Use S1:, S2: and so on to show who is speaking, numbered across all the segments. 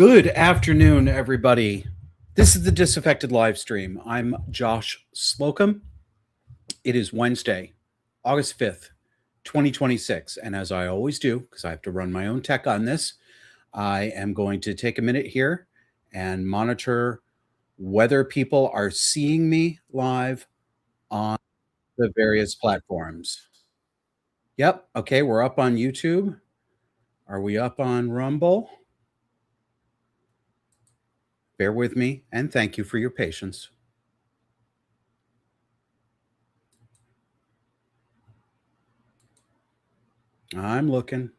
S1: Good afternoon, everybody. This is the Disaffected live stream. I'm Josh Slocum. It is Wednesday, August 5th, 2026. And as I always do, because I have to run my own tech on this, I am going to take a minute here and monitor whether people are seeing me live on the various platforms. Yep. Okay. We're up on YouTube. Are we up on Rumble? Bear with me, and thank you for your patience. I'm looking.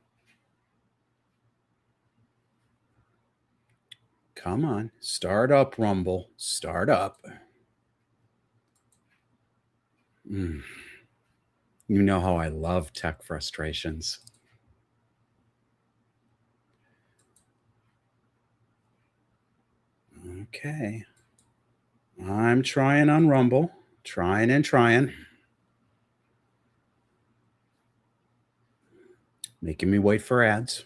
S1: Come on. Start up, Rumble. Start up. You know how I love tech frustrations. Okay. I'm trying on Rumble. Trying and trying. Making me wait for ads.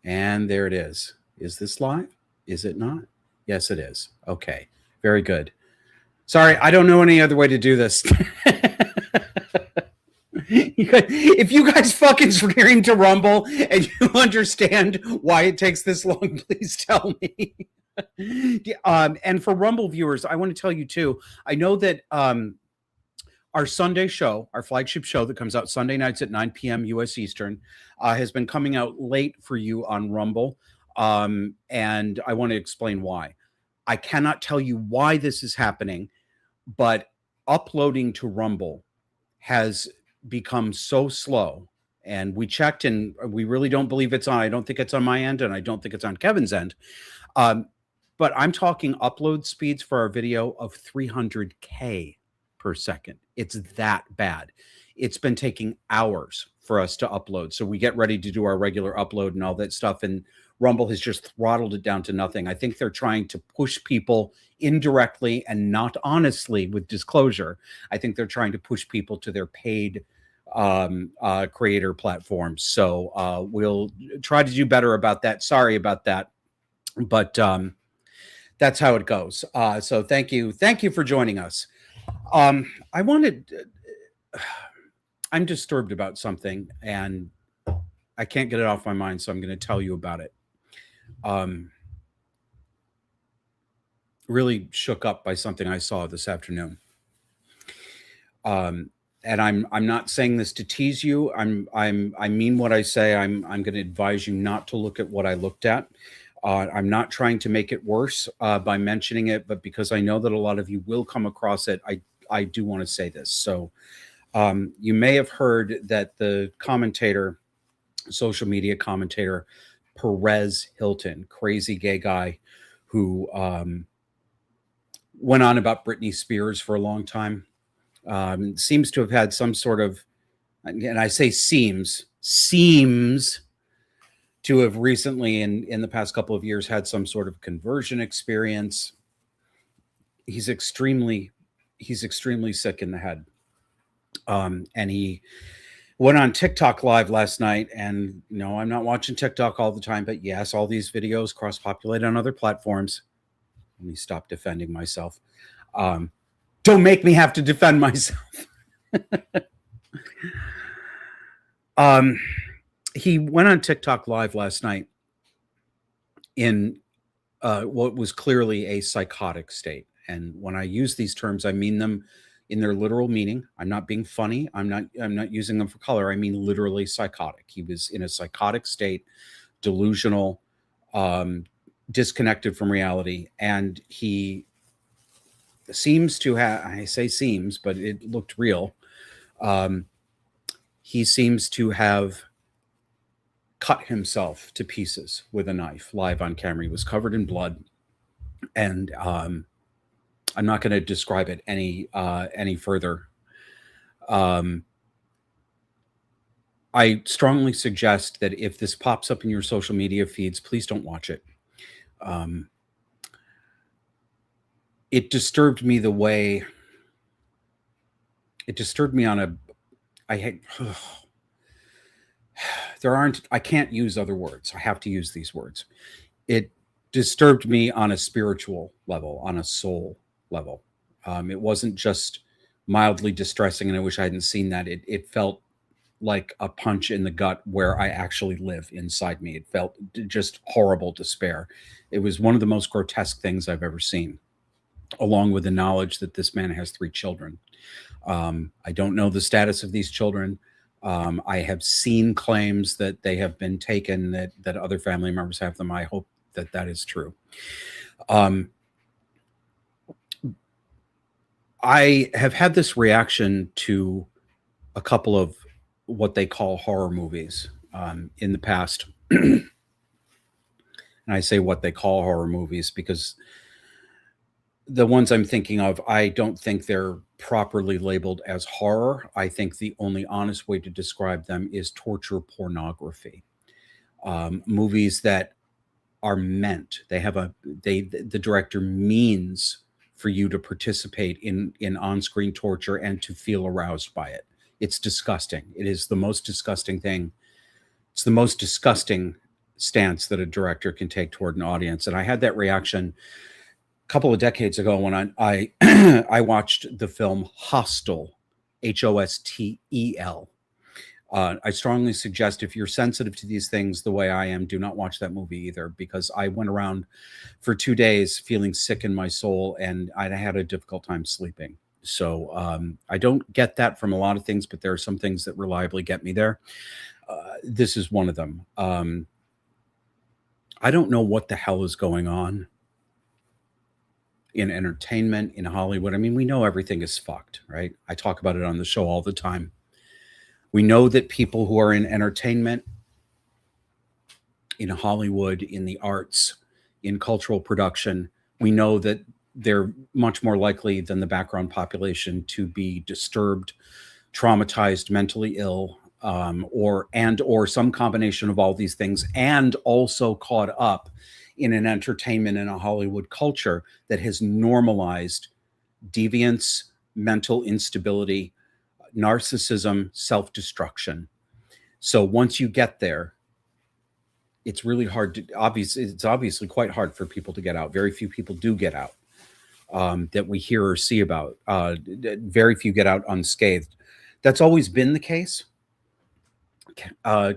S1: And there it is. Is this live? Is it not? Yes, it is. Okay. Very good. Sorry, I don't know any other way to do this. If you guys fucking stream to Rumble and you understand why it takes this long, please tell me. And for Rumble viewers, I want to tell you too, I know that our Sunday show, our flagship show that comes out Sunday nights at 9 p.m. U.S. Eastern, has been coming out late for you on Rumble. And I want to explain why. I cannot tell you why this is happening, but uploading to Rumble has become so slow. And we checked and we really don't believe it's on. I don't think it's on my end, and I don't think it's on Kevin's end. But I'm talking upload speeds for our video of 300K per second. It's that bad. It's been taking hours for us to upload. So we get ready to do our regular upload and all that stuff. And Rumble has just throttled it down to nothing. I think they're trying to push people indirectly and not honestly with disclosure. I think they're trying to push people to their paid creator platforms. So we'll try to do better about that. Sorry about that. But that's how it goes. So thank you for joining us. I'm disturbed about something, and I can't get it off my mind, so I'm going to tell you about it. Really shook up by something I saw this afternoon. And I'm not saying this to tease you. I mean what I say. I'm going to advise you not to look at what I looked at. I'm not trying to make it worse by mentioning it, but because I know that a lot of you will come across it, I do want to say this. So you may have heard that the commentator, social media commentator, Perez Hilton, crazy gay guy who went on about Britney Spears for a long time, seems to have had some sort of, and I say seems to have recently in the past couple of years had some sort of conversion experience. He's extremely sick in the head. And he went on TikTok live last night, and no, I'm not watching TikTok all the time, but yes, all these videos cross-populate on other platforms. Let me stop defending myself. Don't make me have to defend myself. He went on TikTok live last night in what was clearly a psychotic state. And when I use these terms, I mean them in their literal meaning. I'm not being funny. I'm not using them for color. I mean literally psychotic. He was in a psychotic state, delusional, disconnected from reality, and he seems to have, I say seems, but it looked real. He seems to have cut himself to pieces with a knife live on camera. He was covered in blood, and I'm not going to describe it any further. I strongly suggest that if this pops up in your social media feeds, please don't watch it. It disturbed me the way it disturbed me on a, I can't use other words. I have to use these words. It disturbed me on a spiritual level, on a soul level. It wasn't just mildly distressing, and I wish I hadn't seen that. It felt like a punch in the gut where I actually live inside me. It felt just horrible despair. It was one of the most grotesque things I've ever seen, along with the knowledge that this man has 3 children. I don't know the status of these children. I have seen claims that they have been taken, that other family members have them. I hope that that is true. I have had this reaction to a couple of what they call horror movies in the past. And I say what they call horror movies because the ones I'm thinking of, I don't think they're properly labeled as horror. I think the only honest way to describe them is torture pornography. Movies that are meant, the director means for you to participate in on-screen torture and to feel aroused by it. It's disgusting. It is the most disgusting thing. It's the most disgusting stance that a director can take toward an audience. And I had that reaction a couple of decades ago when I I watched the film Hostel, Hostel. I strongly suggest, if you're sensitive to these things the way I am, do not watch that movie either, because I went around for 2 days feeling sick in my soul, and I had a difficult time sleeping. So I don't get that from a lot of things, but there are some things that reliably get me there. This is one of them. I don't know what the hell is going on in entertainment, in Hollywood. I mean, we know everything is fucked, right? I talk about it on the show all the time. We know that people who are in entertainment, in Hollywood, in the arts, in cultural production, we know that they're much more likely than the background population to be disturbed, traumatized, mentally ill, or some combination of all these things, and also caught up in an entertainment and a Hollywood culture that has normalized deviance, mental instability, narcissism, self-destruction. So once you get there, it's really hard to it's obviously quite hard for people to get out. Very few people do get out that we hear or see about. Very few get out unscathed. That's always been the case.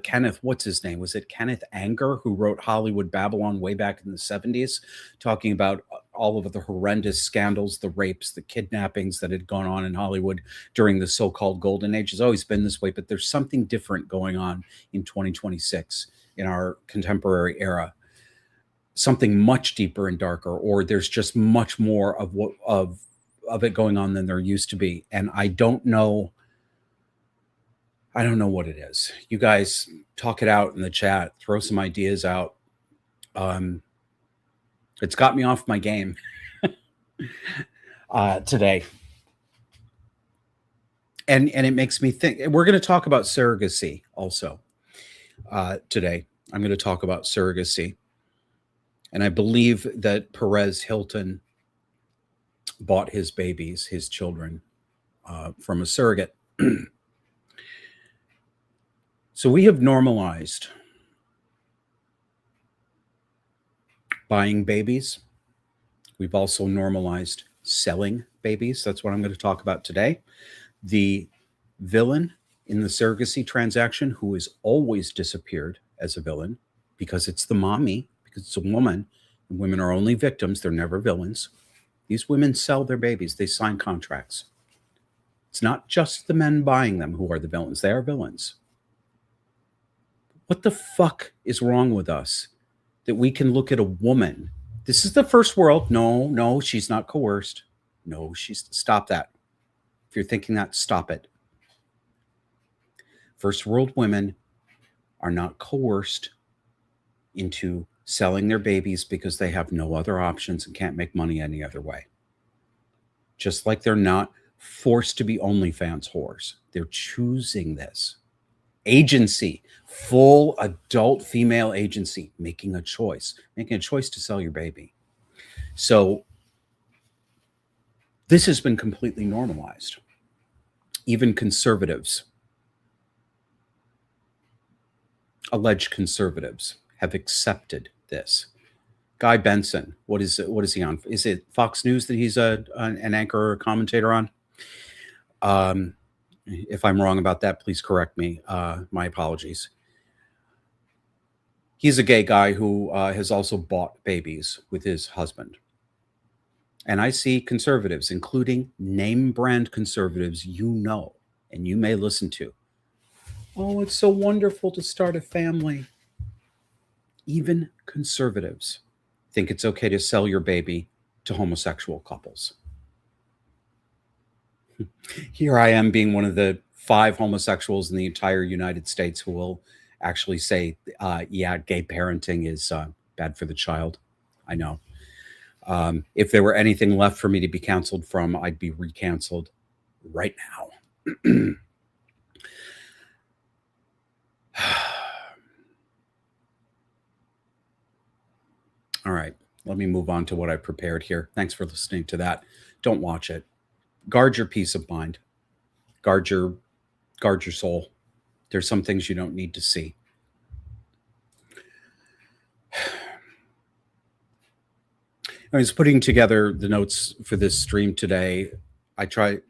S1: Kenneth, what's his name? Was it Kenneth Anger, who wrote Hollywood Babylon way back in the 70s, talking about all of the horrendous scandals, the rapes, the kidnappings that had gone on in Hollywood during the so-called golden age? It's always been this way, but there's something different going on in 2026 in our contemporary era. Something much deeper and darker, or there's just much more of it going on than there used to be. And I don't know what it is. You guys talk it out in the chat, throw some ideas out. It's got me off my game today. And it makes me think. We're going to talk about surrogacy also today. I'm going to talk about surrogacy. And I believe that Perez Hilton bought his babies, his children, from a surrogate. So we have normalized buying babies. We've also normalized selling babies. That's what I'm going to talk about today. The villain in the surrogacy transaction, who has always disappeared as a villain, because it's the mommy, because it's a woman, and women are only victims. They're never villains. These women sell their babies. They sign contracts. It's not just the men buying them who are the villains. They are villains. What the fuck is wrong with us that we can look at a woman? This is the first world. No, she's not coerced. No, stop that. If you're thinking that, stop it. First world women are not coerced into selling their babies because they have no other options and can't make money any other way. Just like they're not forced to be OnlyFans whores. They're choosing this. Agency, full adult female agency, making a choice to sell your baby. So this has been completely normalized. Even conservatives, alleged conservatives, have accepted this. Guy Benson. What is he on? Is it Fox News that he's an anchor or a commentator on? If I'm wrong about that, please correct me. My apologies. He's a gay guy who has also bought babies with his husband. And I see conservatives, including name brand conservatives and you may listen to. Oh, it's so wonderful to start a family. Even conservatives think it's okay to sell your baby to homosexual couples. Here I am being one of the 5 homosexuals in the entire United States who will actually say, yeah, gay parenting is bad for the child. I know. If there were anything left for me to be canceled from, I'd be recanceled right now. All right, let me move on to what I prepared here. Thanks for listening to that. Don't watch it. Guard your peace of mind. Guard your soul. There's some things you don't need to see. I was putting together the notes for this stream today. I tried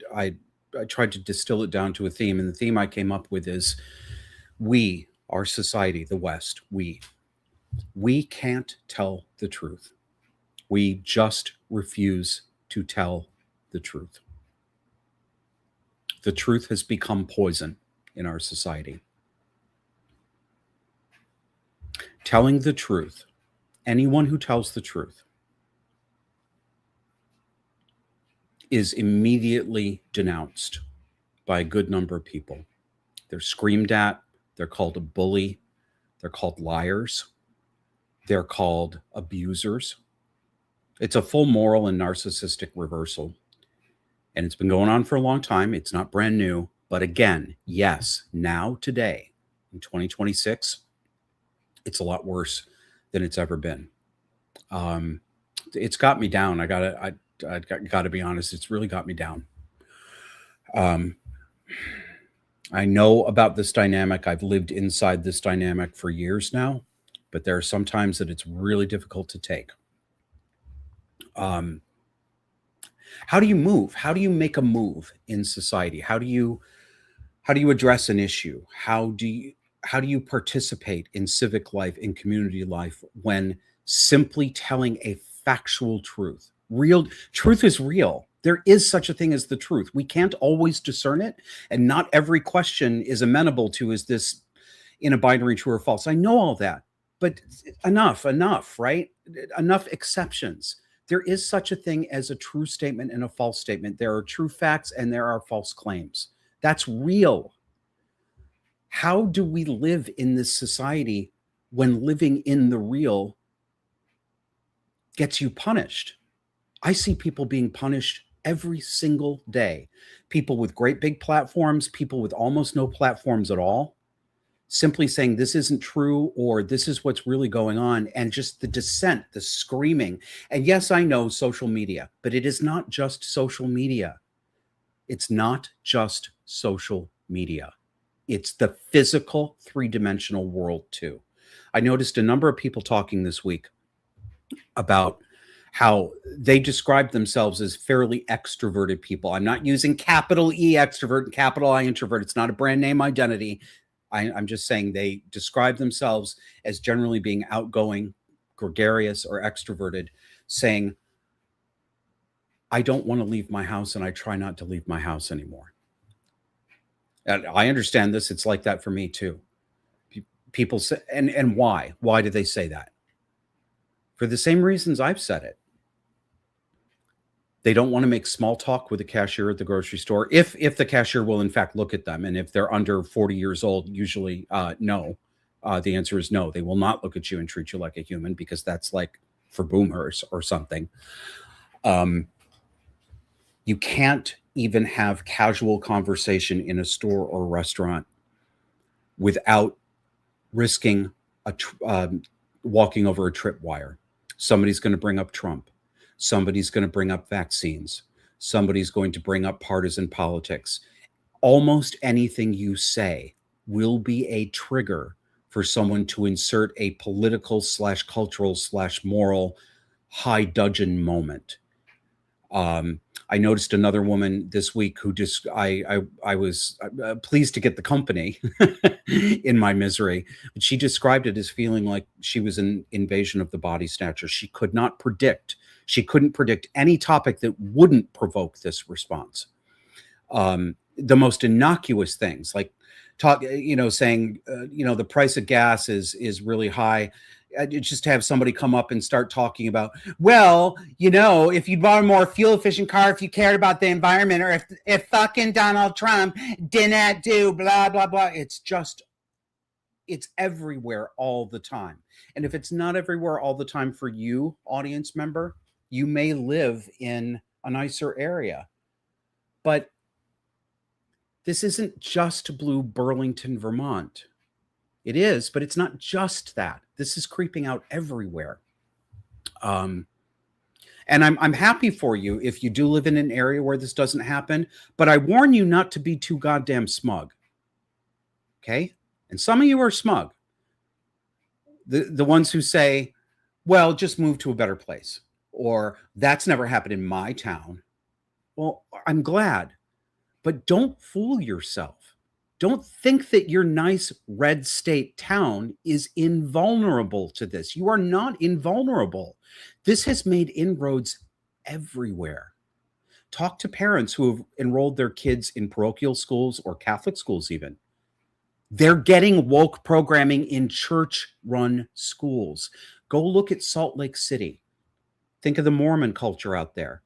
S1: to distill it down to a theme, and the theme I came up with is we, our society, the West, we can't tell the truth. We just refuse to tell the truth. The truth has become poison in our society. Telling the truth, anyone who tells the truth, is immediately denounced by a good number of people. They're screamed at. They're called a bully. They're called liars. They're called abusers. It's a full moral and narcissistic reversal. And it's been going on for a long time. It's not brand new. But again, yes, now, today, in 2026, it's a lot worse than it's ever been. It's got me down. I gotta be honest. It's really got me down. I know about this dynamic. I've lived inside this dynamic for years now, but there are some times that it's really difficult to take. How do you move? How do you make a move in society? How do you address an issue? How do you participate in civic life, in community life, when simply telling a factual truth? Real truth is real. There is such a thing as the truth. We can't always discern it, and not every question is amenable to, is this in a binary true or false? I know all that, but enough, right? Enough exceptions. There is such a thing as a true statement and a false statement. There are true facts and there are false claims. That's real. How do we live in this society when living in the real gets you punished? I see people being punished every single day. People with great big platforms, people with almost no platforms at all, simply saying this isn't true or this is what's really going on, and just the dissent, the screaming. And yes, I know social media, but it is not just social media. It's not just social media. It's the physical 3-dimensional world too. I noticed a number of people talking this week about how they describe themselves as fairly extroverted people. I'm not using capital E extrovert and capital I introvert. It's not a brand name identity. I'm just saying they describe themselves as generally being outgoing, gregarious, or extroverted, saying, I don't want to leave my house and I try not to leave my house anymore. And I understand this. It's like that for me too. People say, and why? Why do they say that? For the same reasons I've said it. They don't want to make small talk with the cashier at the grocery store, if the cashier will in fact look at them. And if they're under 40 years old, usually no. The answer is no. They will not look at you and treat you like a human, because that's like for boomers or something. You can't even have casual conversation in a store or restaurant without risking walking over a tripwire. Somebody's going to bring up Trump. Somebody's going to bring up vaccines. Somebody's going to bring up partisan politics. Almost anything you say will be a trigger for someone to insert a political slash cultural slash moral high dudgeon moment. I noticed another woman this week who just I was pleased to get the company in my misery, but she described it as feeling like she was an invasion of the body snatcher. She could not predict. She couldn't predict any topic that wouldn't provoke this response. The most innocuous things, like saying the price of gas is really high. Just have somebody come up and start talking about, well, if you'd bought a more fuel efficient car, if you cared about the environment, or if fucking Donald Trump didn't do blah, blah, blah. It's everywhere all the time. And if it's not everywhere all the time for you, audience member, you may live in a nicer area. But this isn't just blue Burlington, Vermont. It is, but it's not just that. This is creeping out everywhere. And I'm happy for you if you do live in an area where this doesn't happen, but I warn you not to be too goddamn smug. Okay? And some of you are smug. The ones who say, well, just move to a better place, or that's never happened in my town. Well, I'm glad, but don't fool yourself. Don't think that your nice red state town is invulnerable to this. You are not invulnerable. This has made inroads everywhere. Talk to parents who have enrolled their kids in parochial schools or Catholic schools even. They're getting woke programming in church-run schools. Go look at Salt Lake City. Think of the Mormon culture out there.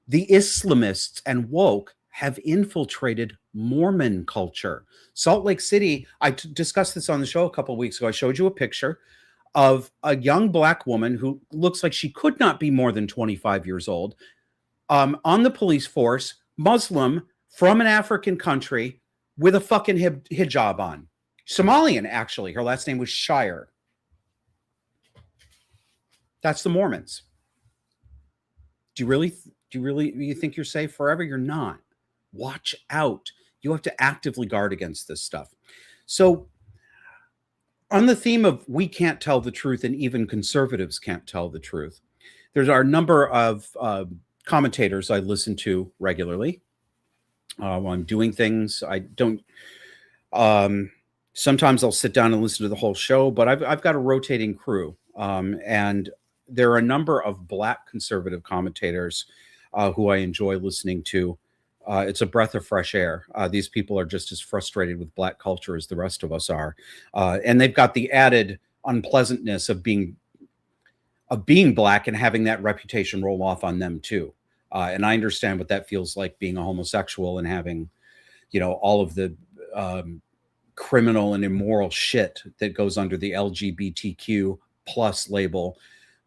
S1: The Islamists and woke have infiltrated Mormon culture. Salt Lake City, I discussed this on the show a couple of weeks ago. I showed you a picture of a young Black woman who looks like she could not be more than 25 years old, on the police force, Muslim, from an African country, with a fucking hijab on. Somalian, actually. Her last name was Shire. That's the Mormons. Do you think you're safe forever? You're not. Watch out. You have to actively guard against this stuff. So on the theme of we can't tell the truth and even conservatives can't tell the truth, there's our number of commentators I listen to regularly. While I'm doing things, I don't. Sometimes I'll sit down and listen to the whole show, but I've got a rotating crew, and there are a number of Black conservative commentators who I enjoy listening to. It's a breath of fresh air. These people are just as frustrated with Black culture as the rest of us are, and they've got the added unpleasantness of being Black and having that reputation roll off on them too. And I understand what that feels like, being a homosexual and having, all of the criminal and immoral shit that goes under the LGBTQ plus label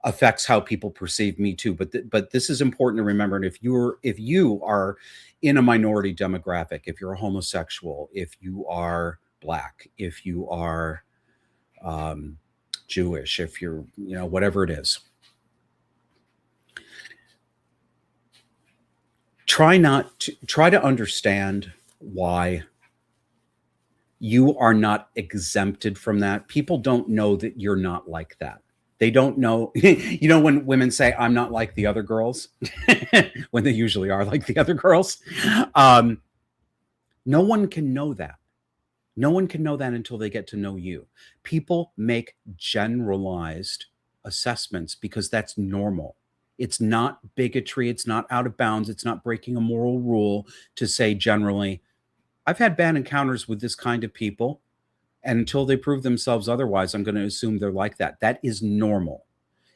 S1: affects how people perceive me too. But this is important to remember. And if you are in a minority demographic, if you're a homosexual, if you are Black, if you are Jewish, if you're, whatever it is, try to understand why you are not exempted from that. People don't know that you're not like that. They don't know, when women say, I'm not like the other girls, when they usually are like the other girls. No one can know that. No one can know that until they get to know you. People make generalized assessments because that's normal. It's not bigotry. It's not out of bounds. It's not breaking a moral rule to say generally, I've had bad encounters with this kind of people, and until they prove themselves otherwise, I'm going to assume they're like that. That is normal.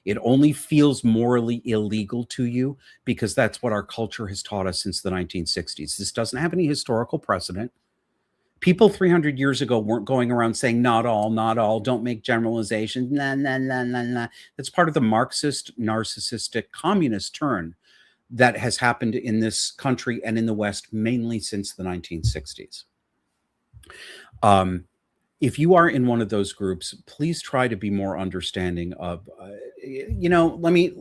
S1: It only feels morally illegal to you because that's what our culture has taught us since the 1960s. This doesn't have any historical precedent. People 300 years ago weren't going around saying, not all, don't make generalizations, nah, nah, nah, nah, nah. That's part of the Marxist, narcissistic, communist turn that has happened in this country and in the West, mainly since the 1960s. If you are in one of those groups, please try to be more understanding of, let me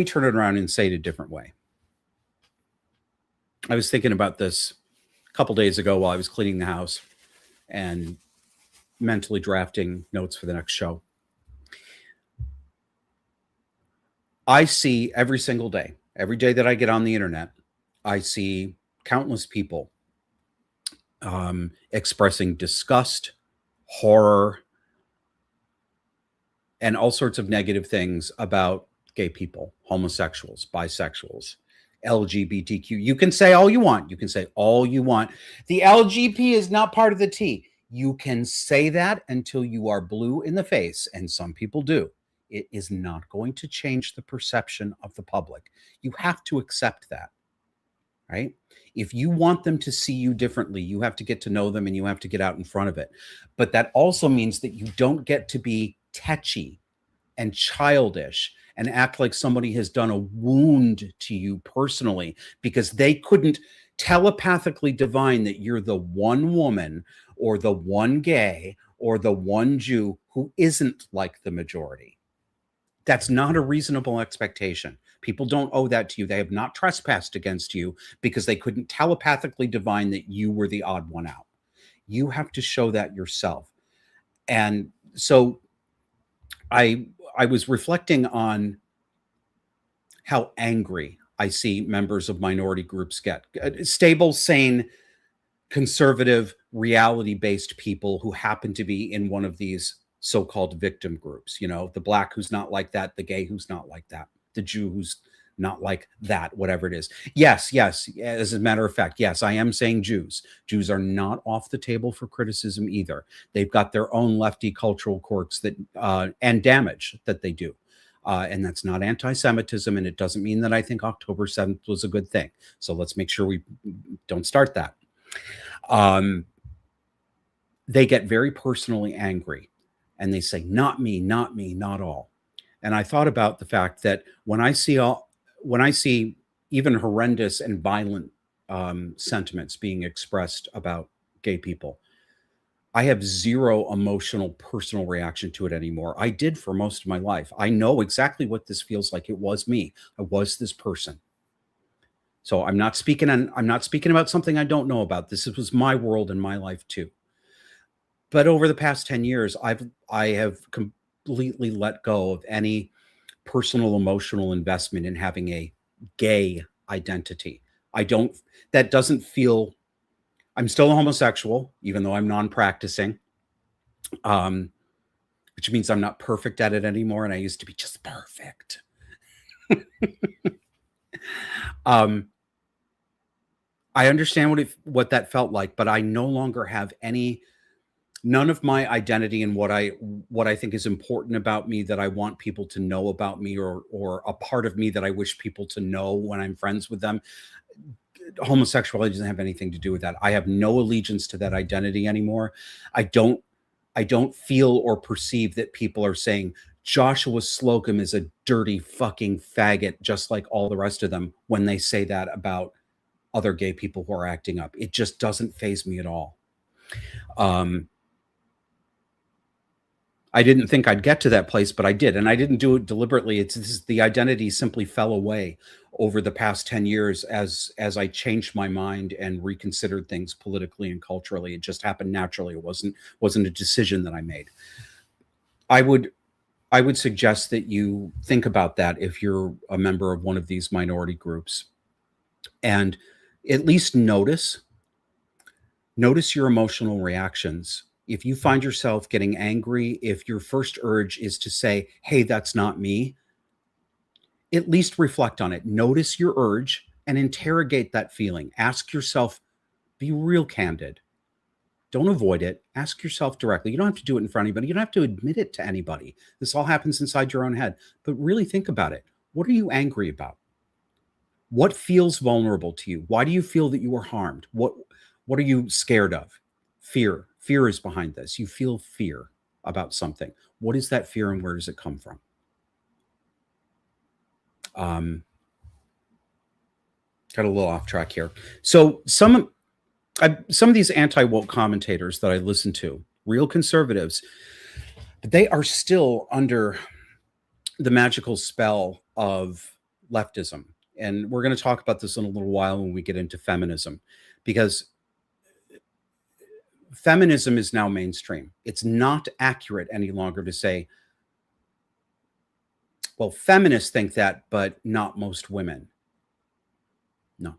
S1: turn it around and say it a different way. I was thinking about this a couple days ago while I was cleaning the house, and mentally drafting notes for the next show. I see every single day, every day that I get on the internet, I see countless people expressing disgust, horror, and all sorts of negative things about gay people, homosexuals, bisexuals, LGBTQ. You can say all you want. You can say all you want. The LGP is not part of the T. You can say that until you are blue in the face, and some people do. It is not going to change the perception of the public. You have to accept that, right? If you want them to see you differently, you have to get to know them and you have to get out in front of it. But that also means that you don't get to be tetchy and childish and act like somebody has done a wound to you personally because they couldn't telepathically divine that you're the one woman or the one gay or the one Jew who isn't like the majority. That's not a reasonable expectation. People don't owe that to you. They have not trespassed against you because they couldn't telepathically divine that you were the odd one out. You have to show that yourself. And so I was reflecting on how angry I see members of minority groups get. Stable, sane, conservative, reality-based people who happen to be in one of these so-called victim groups. You know, the Black who's not like that, the gay who's not like that, the Jew who's not like that, whatever it is. Yes, as a matter of fact, yes, I am saying Jews. Jews are not off the table for criticism either. They've got their own lefty cultural quirks that and damage that they do. And that's not anti-Semitism, and it doesn't mean that I think October 7th was a good thing. So let's make sure we don't start that. They get very personally angry, and they say, not me, not me, not all. And I thought about the fact that when I see even horrendous and violent sentiments being expressed about gay people, I have zero emotional personal reaction to it anymore. I did for most of my life. I know exactly what this feels like. It was me. I was this person. So I'm not speaking about something I don't know about. This was my world and my life too. But over the past 10 years, I have completely let go of any personal emotional investment in having a gay identity. That doesn't feel, I'm still a homosexual, even though I'm non-practicing, which means I'm not perfect at it anymore. And I used to be just perfect. I understand what that felt like, but I no longer have none of my identity and what I think is important about me that I want people to know about me or a part of me that I wish people to know when I'm friends with them. Homosexuality doesn't have anything to do with that. I have no allegiance to that identity anymore. I don't feel or perceive that people are saying Joshua Slocum is a dirty fucking faggot, just like all the rest of them, when they say that about other gay people who are acting up. It just doesn't faze me at all. I didn't think I'd get to that place, but I did. And I didn't do it deliberately. The identity simply fell away over the past 10 years as I changed my mind and reconsidered things politically and culturally. It just happened naturally. It wasn't a decision that I made. I would suggest that you think about that if you're a member of one of these minority groups, and at least notice your emotional reactions. If you find yourself getting angry, if your first urge is to say, hey, that's not me, at least reflect on it. Notice your urge and interrogate that feeling. Ask yourself, be real candid. Don't avoid it. Ask yourself directly. You don't have to do it in front of anybody. You don't have to admit it to anybody. This all happens inside your own head. But really think about it. What are you angry about? What feels vulnerable to you? Why do you feel that you were harmed? What are you scared of? Fear. Fear is behind this. You feel fear about something. What is that fear and where does it come from? Got a little off track here. So some of these anti-woke commentators that I listen to, real conservatives, they are still under the magical spell of leftism. And we're going to talk about this in a little while when we get into feminism, because feminism is now mainstream. It's not accurate any longer to say, well, feminists think that, but not most women. No.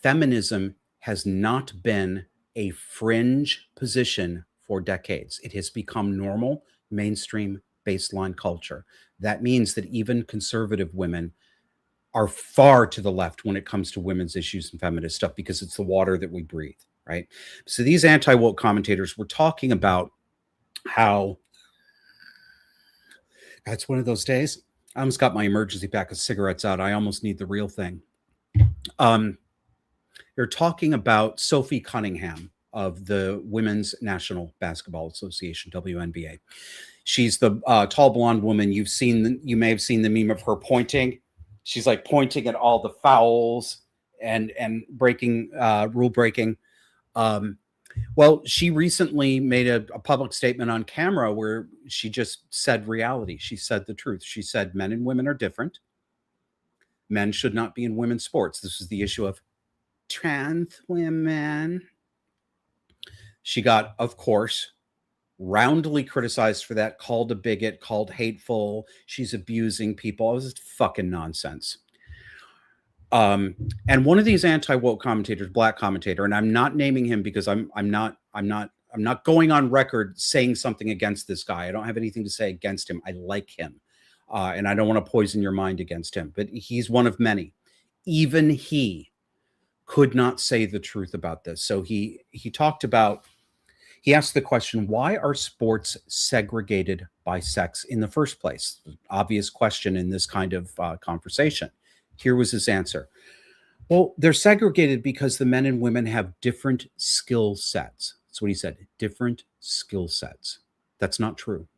S1: Feminism has not been a fringe position for decades. It has become normal, mainstream, baseline culture. That means that even conservative women are far to the left when it comes to women's issues and feminist stuff because it's the water that we breathe, right? So these anti-woke commentators were talking about how it's one of those days. I almost got my emergency pack of cigarettes out. I almost need the real thing. They're talking about Sophie Cunningham of the Women's National Basketball Association, WNBA. She's the tall blonde woman. You may have seen the meme of her pointing. She's like pointing at all the fouls and breaking rule breaking. Well, she recently made a public statement on camera where she just said reality. She said the truth. She said men and women are different. Men should not be in women's sports. This is the issue of trans women. She got, of course, roundly criticized for that, called a bigot, called hateful. She's abusing people. It was just fucking nonsense. And one of these anti-woke commentators, black commentator, and I'm not naming him because I'm not going on record saying something against this guy. I don't have anything to say against him. I like him. And I don't want to poison your mind against him, but he's one of many. Even he could not say the truth about this. So he asked the question, why are sports segregated by sex in the first place? Obvious question in this kind of conversation. Here was his answer. Well, they're segregated because the men and women have different skill sets. That's what he said, different skill sets. That's not true.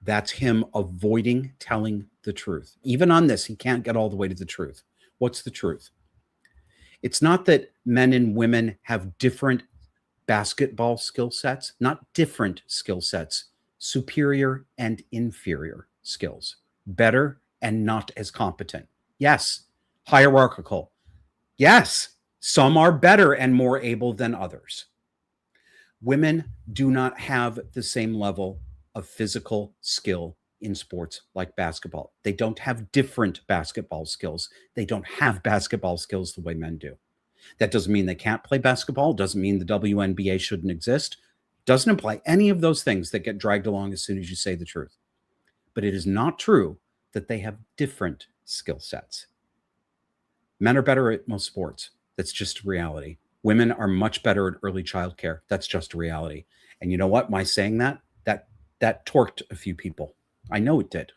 S1: That's him avoiding telling the truth. Even on this, he can't get all the way to the truth. What's the truth? It's not that men and women have different basketball skill sets, not different skill sets, superior and inferior skills, better and not as competent. Yes, hierarchical. Yes, some are better and more able than others. Women do not have the same level of physical skill in sports like basketball. They don't have different basketball skills. They don't have basketball skills the way men do. That doesn't mean they can't play basketball. Doesn't mean the WNBA shouldn't exist. Doesn't imply any of those things that get dragged along as soon as you say the truth. But it is not true that they have different skill sets. Men are better at most sports. That's just reality. Women are much better at early childcare. That's just a reality. And you know what? My saying that torqued a few people. I know it did.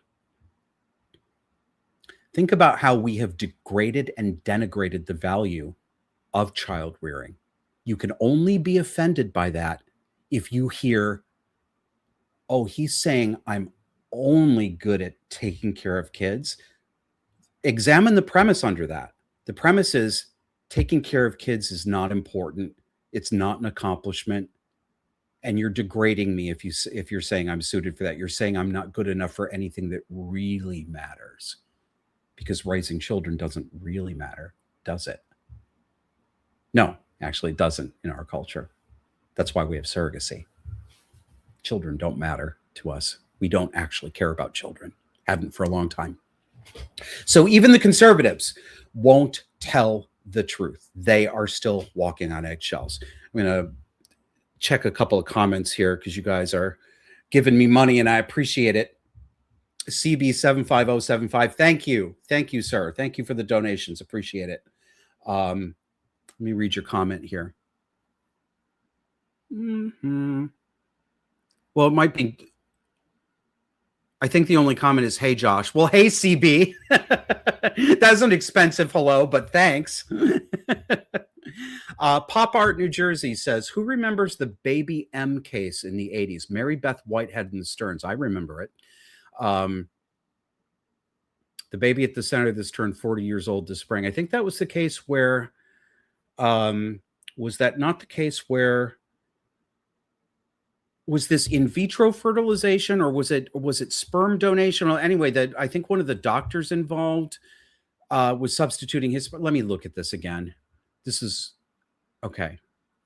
S1: Think about how we have degraded and denigrated the value of child rearing. You can only be offended by that if you hear, oh, he's saying I'm only good at taking care of kids. Examine the premise under that. The premise is taking care of kids is not important. It's not an accomplishment. And you're degrading me if you're saying I'm suited for that. You're saying I'm not good enough for anything that really matters, because raising children doesn't really matter, does it? No, actually it doesn't in our culture. That's why we have surrogacy. Children don't matter to us. We don't actually care about children. Haven't for a long time. So even the conservatives won't tell the truth. They are still walking on eggshells. I'm going to check a couple of comments here because you guys are giving me money and I appreciate it. CB75075. Thank you. Thank you, sir. Thank you for the donations. Appreciate it. Let me read your comment here. Well, it might be. I think the only comment is, hey, Josh. Well, hey, CB. That's an expensive hello, but thanks. Pop Art New Jersey says, who remembers the Baby M case in the 80s? Mary Beth Whitehead and the Stearns. I remember it. The baby at the center of this turned 40 years old this spring. I think that was the case where, was that not the case where, was this in vitro fertilization or was it sperm donation? Well, anyway, that I think one of the doctors involved was substituting his. Let me look at this again. This is okay.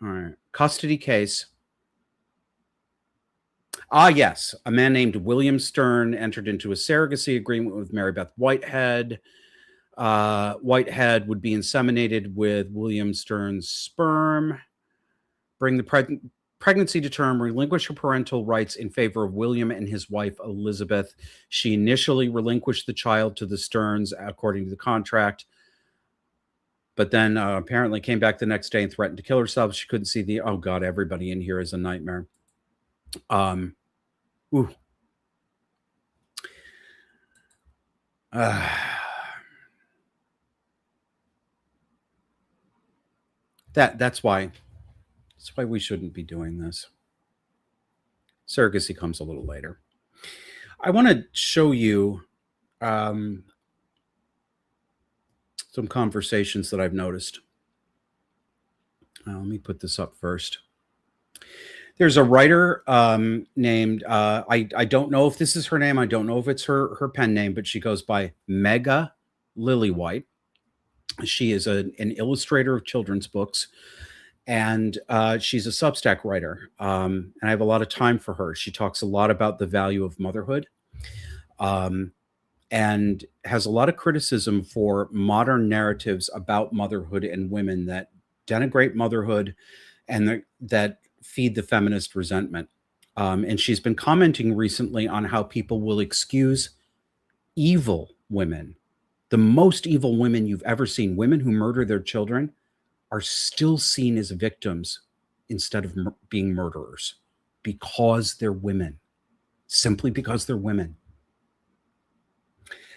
S1: All right. Custody case. Ah, yes. A man named William Stern entered into a surrogacy agreement with Mary Beth Whitehead. Whitehead would be inseminated with William Stern's sperm, bring the pregnancy to term, relinquish her parental rights in favor of William and his wife, Elizabeth. She initially relinquished the child to the Sterns, according to the contract, but then apparently came back the next day and threatened to kill herself. She couldn't see the, oh God, everybody in here is a nightmare. Ooh. That's why we shouldn't be doing this. Surrogacy comes a little later. I want to show you some conversations that I've noticed. Let me put this up first. There's a writer named, I don't know if this is her name. I don't know if it's her pen name, but she goes by Mega Lillywhite. She is an illustrator of children's books, and she's a Substack writer. And I have a lot of time for her. She talks a lot about the value of motherhood, and has a lot of criticism for modern narratives about motherhood and women that denigrate motherhood and that feed the feminist resentment. And she's been commenting recently on how people will excuse evil women. The most evil women you've ever seen, women who murder their children, are still seen as victims instead of being murderers because they're women, simply because they're women.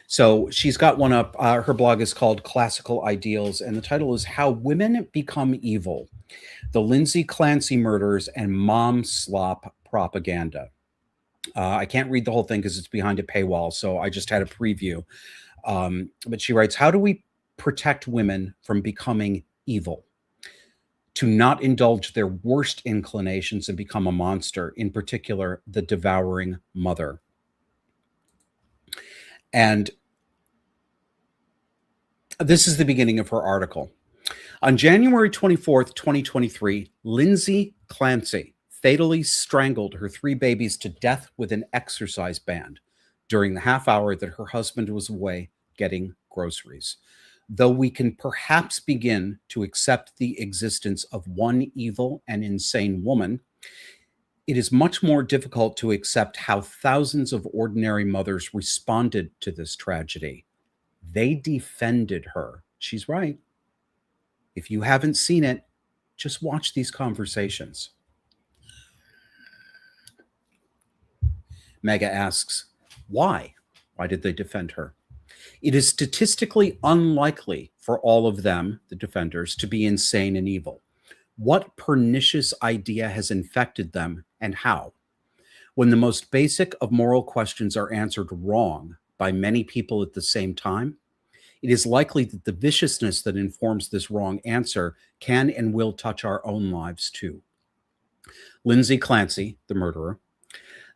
S1: So she's got one up. Her blog is called Classical Ideals, and the title is How Women Become Evil, the Lindsay Clancy Murders and Mom Slop Propaganda. I can't read the whole thing because it's behind a paywall, so I just had a preview. But she writes, how do we protect women from becoming evil? To not indulge their worst inclinations and become a monster, in particular, the devouring mother. And this is the beginning of her article. On January 24th, 2023, Lindsay Clancy fatally strangled her 3 babies to death with an exercise band during the half hour that her husband was away getting groceries. Though we can perhaps begin to accept the existence of one evil and insane woman, it is much more difficult to accept how thousands of ordinary mothers responded to this tragedy. They defended her. She's right. If you haven't seen it, just watch these conversations. Mega asks, why? Why did they defend her? It is statistically unlikely for all of them, the defenders, to be insane and evil. What pernicious idea has infected them, and how? When the most basic of moral questions are answered wrong by many people at the same time, it is likely that the viciousness that informs this wrong answer can and will touch our own lives too. Lindsay Clancy, the murderer,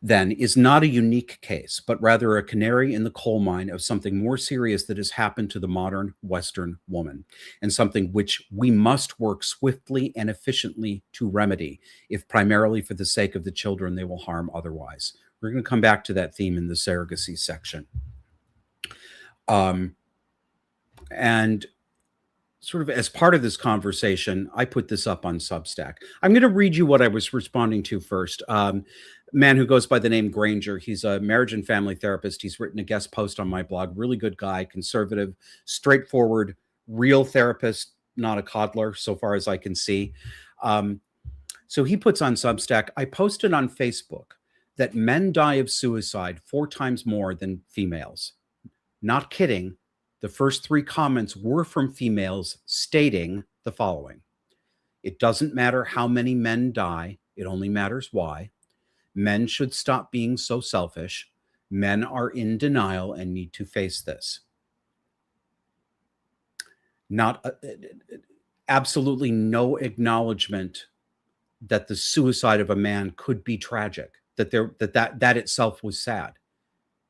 S1: then is not a unique case, but rather a canary in the coal mine of something more serious that has happened to the modern Western woman, and something which we must work swiftly and efficiently to remedy, if primarily for the sake of the children they will harm otherwise. We're going to come back to that theme in the surrogacy section. And sort of as part of this conversation, I put this up on Substack. I'm going to read you what I was responding to first. Man who goes by the name Granger. He's a marriage and family therapist. He's written a guest post on my blog. Really good guy, conservative, straightforward, real therapist, not a coddler, so far as I can see. So he puts on Substack, I posted on Facebook that men die of suicide 4 times more than females. Not kidding. The first 3 comments were from females stating the following. It doesn't matter how many men die. It only matters why. Men should stop being so selfish. Men are in denial and need to face this. Not absolutely no acknowledgement that the suicide of a man could be tragic, that itself was sad.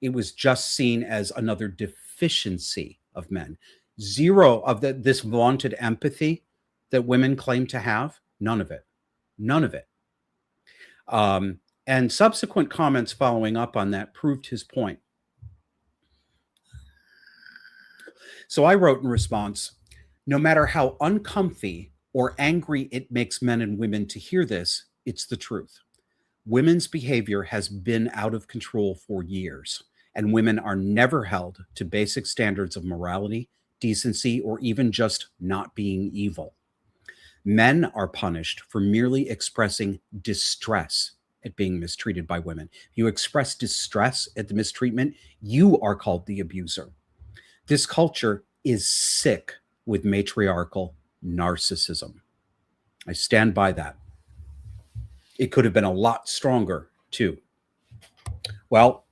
S1: It was just seen as another deficiency of men. Zero of this vaunted empathy that women claim to have, none of it. None of it. And subsequent comments following up on that proved his point. So I wrote in response, no matter how uncomfy or angry it makes men and women to hear this, it's the truth. Women's behavior has been out of control for years, and women are never held to basic standards of morality, decency, or even just not being evil. Men are punished for merely expressing distress at being mistreated by women. If you express distress at the mistreatment, you are called the abuser. This culture is sick with matriarchal narcissism. I stand by that. It could have been a lot stronger, too. Well,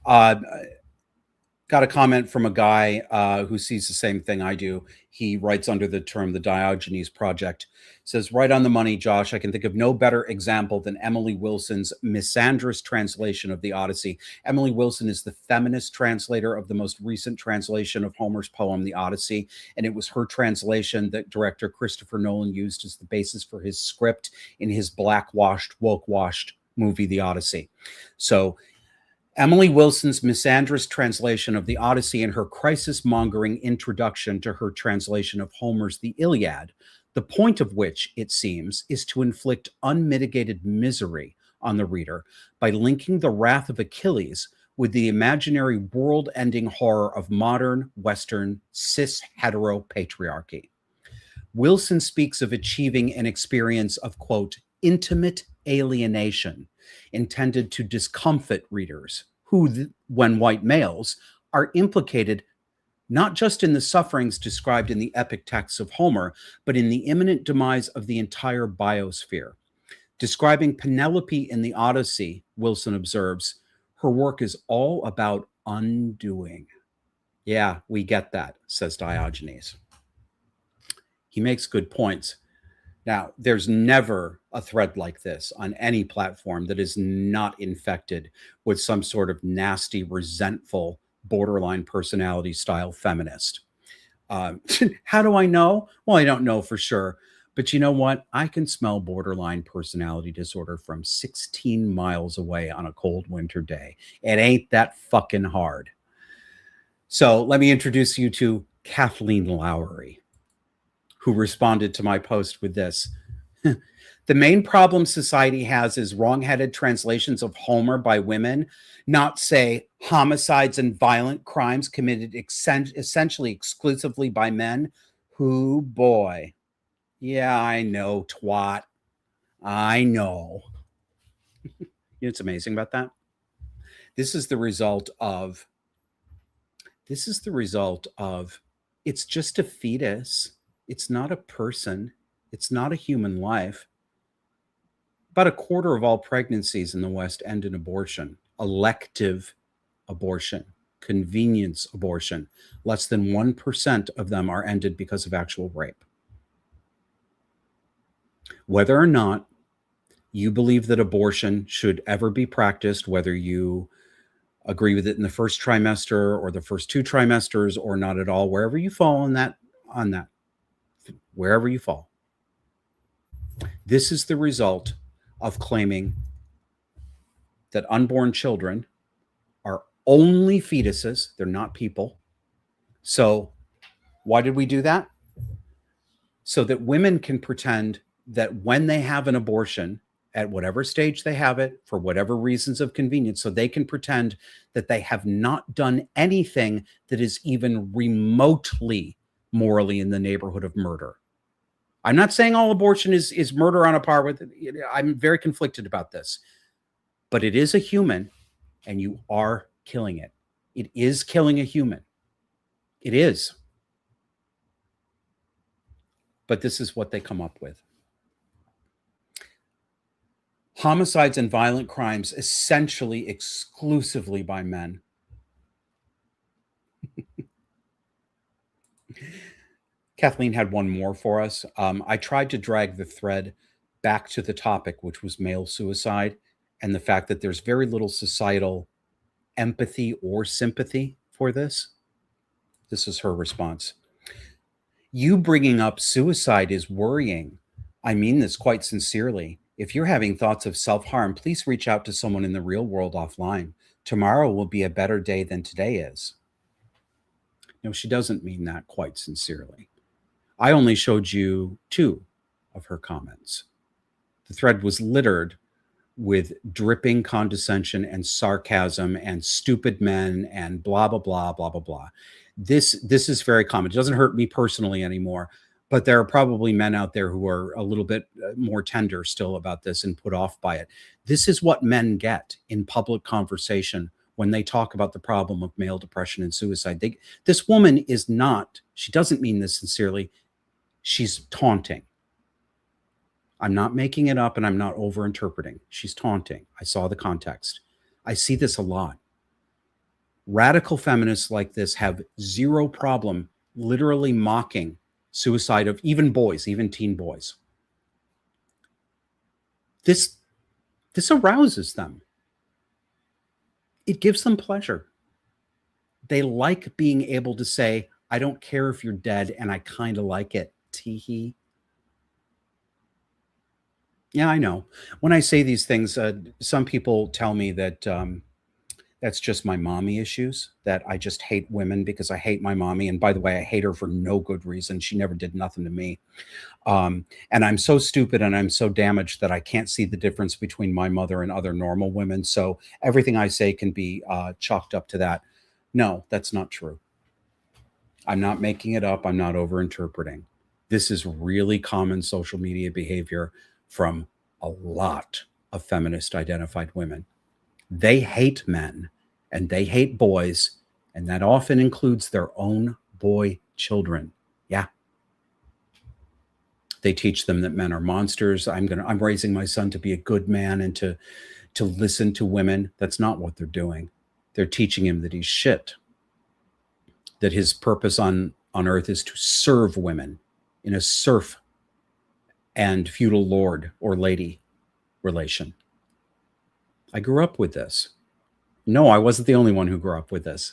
S1: got a comment from a guy who sees the same thing I do. He writes under the term the Diogenes Project. Says, right on the money, Josh. I can think of no better example than Emily Wilson's misandrous translation of the Odyssey. Emily Wilson is the feminist translator of the most recent translation of Homer's poem, The Odyssey. And it was her translation that director Christopher Nolan used as the basis for his script in his blackwashed, woke-washed movie, The Odyssey. So Emily Wilson's misandrous translation of the Odyssey and her crisis-mongering introduction to her translation of Homer's The Iliad, the point of which, it seems, is to inflict unmitigated misery on the reader by linking the wrath of Achilles with the imaginary world-ending horror of modern, Western, cis-hetero patriarchy. Wilson speaks of achieving an experience of, quote, intimate alienation intended to discomfit readers who, when white males, are implicated not just in the sufferings described in the epic texts of Homer, but in the imminent demise of the entire biosphere. Describing Penelope in the Odyssey, Wilson observes, her work is all about undoing. Yeah, we get that, says Diogenes. He makes good points. Now, there's never a thread like this on any platform that is not infected with some sort of nasty, resentful, borderline personality style feminist. How do I know? Well, I don't know for sure. But you know what? I can smell borderline personality disorder from 16 miles away on a cold winter day. It ain't that fucking hard. So let me introduce you to Kathleen Lowry, who responded to my post with this. The main problem society has is wrong-headed translations of Homer by women, not, say, homicides and violent crimes committed essentially exclusively by men. Who, boy. Yeah, I know, twat. I know. You know what's amazing about that? This is the result of, it's just a fetus. It's not a person. It's not a human life. About a quarter of all pregnancies in the West end in abortion, elective abortion, convenience abortion. Less than 1% of them are ended because of actual rape. Whether or not you believe that abortion should ever be practiced, whether you agree with it in the first trimester or the first 2 trimesters or not at all, wherever you fall on that, wherever you fall, this is the result of claiming that unborn children are only fetuses. They're not people. So why did we do that? So that women can pretend that when they have an abortion, at whatever stage they have it, for whatever reasons of convenience, so they can pretend that they have not done anything that is even remotely morally in the neighborhood of murder. I'm not saying all abortion is murder on a par with it. I'm very conflicted about this. But it is a human, and you are killing it. It is killing a human. It is. But this is what they come up with. Homicides and violent crimes essentially exclusively by men. Kathleen had one more for us. I tried to drag the thread back to the topic, which was male suicide, and the fact that there's very little societal empathy or sympathy for this. This is her response. You bringing up suicide is worrying, I mean this quite sincerely. If you're having thoughts of self-harm, please reach out to someone in the real world offline. Tomorrow will be a better day than today is. No, she doesn't mean that quite sincerely. I only showed you 2 of her comments. The thread was littered with dripping condescension and sarcasm and stupid men and blah blah blah blah blah blah. This is very common. It doesn't hurt me personally anymore, but there are probably men out there who are a little bit more tender still about this and put off by it. This is what men get in public conversation when they talk about the problem of male depression and suicide. This woman is not, she doesn't mean this sincerely. She's taunting. I'm not making it up and I'm not over-interpreting. She's taunting. I saw the context. I see this a lot. Radical feminists like this have zero problem literally mocking suicide of even boys, even teen boys. This arouses them. It gives them pleasure. They like being able to say, I don't care if you're dead and I kind of like it. Tee-hee. Yeah, I know. When I say these things, some people tell me that that's just my mommy issues, that I just hate women because I hate my mommy. And by the way, I hate her for no good reason. She never did nothing to me. And I'm so stupid and I'm so damaged that I can't see the difference between my mother and other normal women. So everything I say can be chalked up to that. No, that's not true. I'm not making it up. I'm not over-interpreting. This is really common social media behavior from a lot of feminist identified women. They hate men and they hate boys, and that often includes their own boy children. Yeah. They teach them that men are monsters. I'm raising my son to be a good man and to listen to women. That's not what they're doing. They're teaching him that he's shit, that his purpose on earth is to serve women in a serf and feudal lord or lady relation. I grew up with this. No, I wasn't the only one who grew up with this.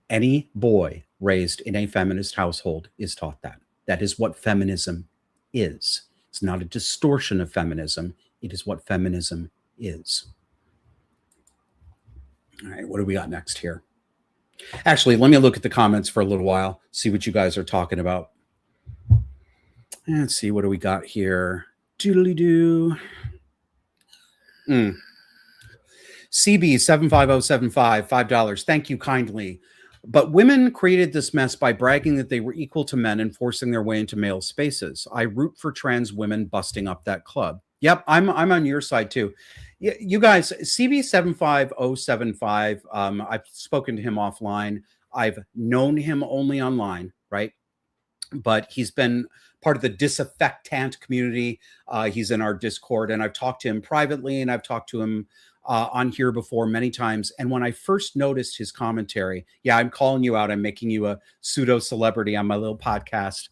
S1: Any boy raised in a feminist household is taught that. That is what feminism is. It's not a distortion of feminism. It is what feminism is. All right, what do we got next here? Actually, let me look at the comments for a little while, see what you guys are talking about. Let's see, what do we got here? Doodly-doo. CB75075, $5. Thank you kindly. But women created this mess by bragging that they were equal to men and forcing their way into male spaces. I root for trans women busting up that club. Yep, I'm on your side too. You guys, CB75075, I've spoken to him offline. I've known him only online, right? But he's been part of the disaffectant community. He's in our Discord, and I've talked to him privately, and I've talked to him on here before many times. And when I first noticed his commentary, yeah, I'm calling you out. I'm making you a pseudo celebrity on my little podcast.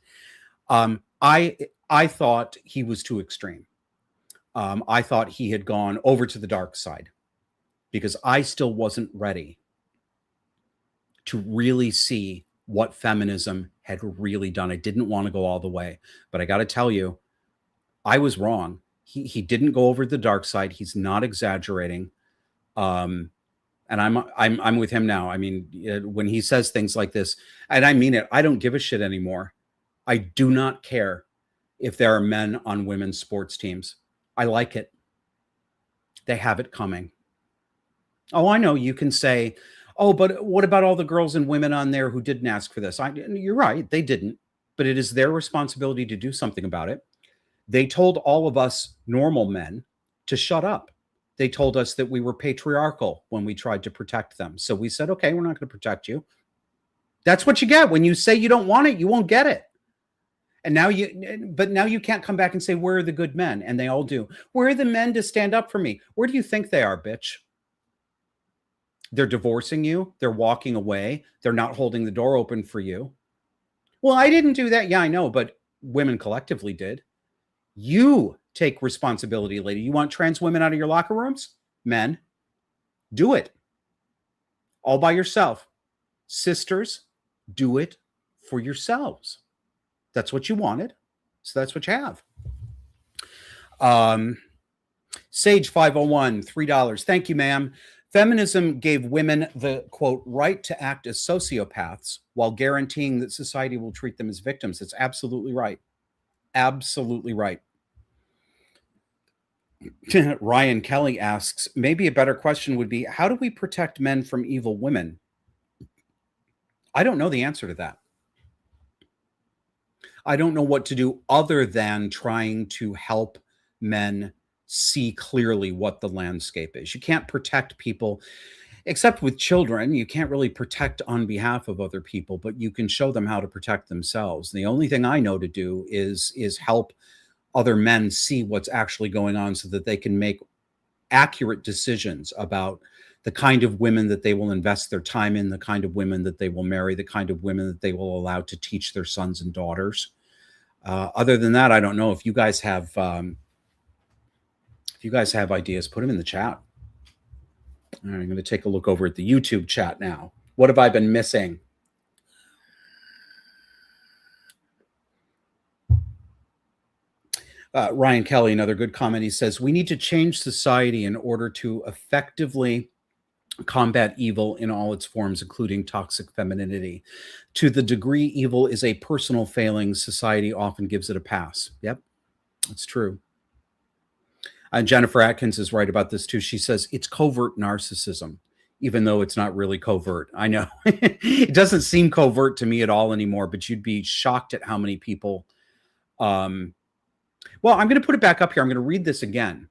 S1: I thought he was too extreme. I thought he had gone over to the dark side because I still wasn't ready to really see what feminism had really done. I didn't want to go all the way, but I got to tell you, I was wrong. He didn't go over the dark side. He's not exaggerating. And I'm with him now. I mean, when he says things like this, and I mean it, I don't give a shit anymore. I do not care if there are men on women's sports teams. I like it. They have it coming. Oh, I know you can say, oh, but what about all the girls and women on there who didn't ask for this? You're right. They didn't, but it is their responsibility to do something about it. They told all of us normal men to shut up. They told us that we were patriarchal when we tried to protect them. So we said, okay, we're not going to protect you. That's what you get. When you say you don't want it, you won't get it. And now you can't come back and say, where are the good men? And they all do. Where are the men to stand up for me? Where do you think they are, bitch? They're divorcing you. They're walking away. They're not holding the door open for you. Well, I didn't do that. Yeah, I know, but women collectively did. You take responsibility, lady. You want trans women out of your locker rooms? Men, do it. All by yourself. Sisters, do it for yourselves. That's what you wanted. So that's what you have. Sage 501, $3. Thank you, ma'am. Feminism gave women the, quote, right to act as sociopaths while guaranteeing that society will treat them as victims. It's absolutely right. Absolutely right. Ryan Kelly asks, maybe a better question would be, how do we protect men from evil women? I don't know the answer to that. I don't know what to do other than trying to help men see clearly what the landscape is. You can't protect people, except with children. You can't really protect on behalf of other people, but you can show them how to protect themselves. The only thing I know to do is help other men see what's actually going on so that they can make accurate decisions about the kind of women that they will invest their time in, the kind of women that they will marry, the kind of women that they will allow to teach their sons and daughters. Other than that, I don't know. If you guys have ideas, put them in the chat. All right, I'm going to take a look over at the YouTube chat now. What have I been missing? Ryan Kelly, another good comment. He says, we need to change society in order to effectively combat evil in all its forms, including toxic femininity. To the degree evil is a personal failing, society often gives it a pass. Yep, that's true. And Jennifer Atkins is right about this too. She says it's covert narcissism, even though it's not really covert. I know it doesn't seem covert to me at all anymore, but you'd be shocked at how many people. Well, I'm going to put it back up here. I'm going to read this again.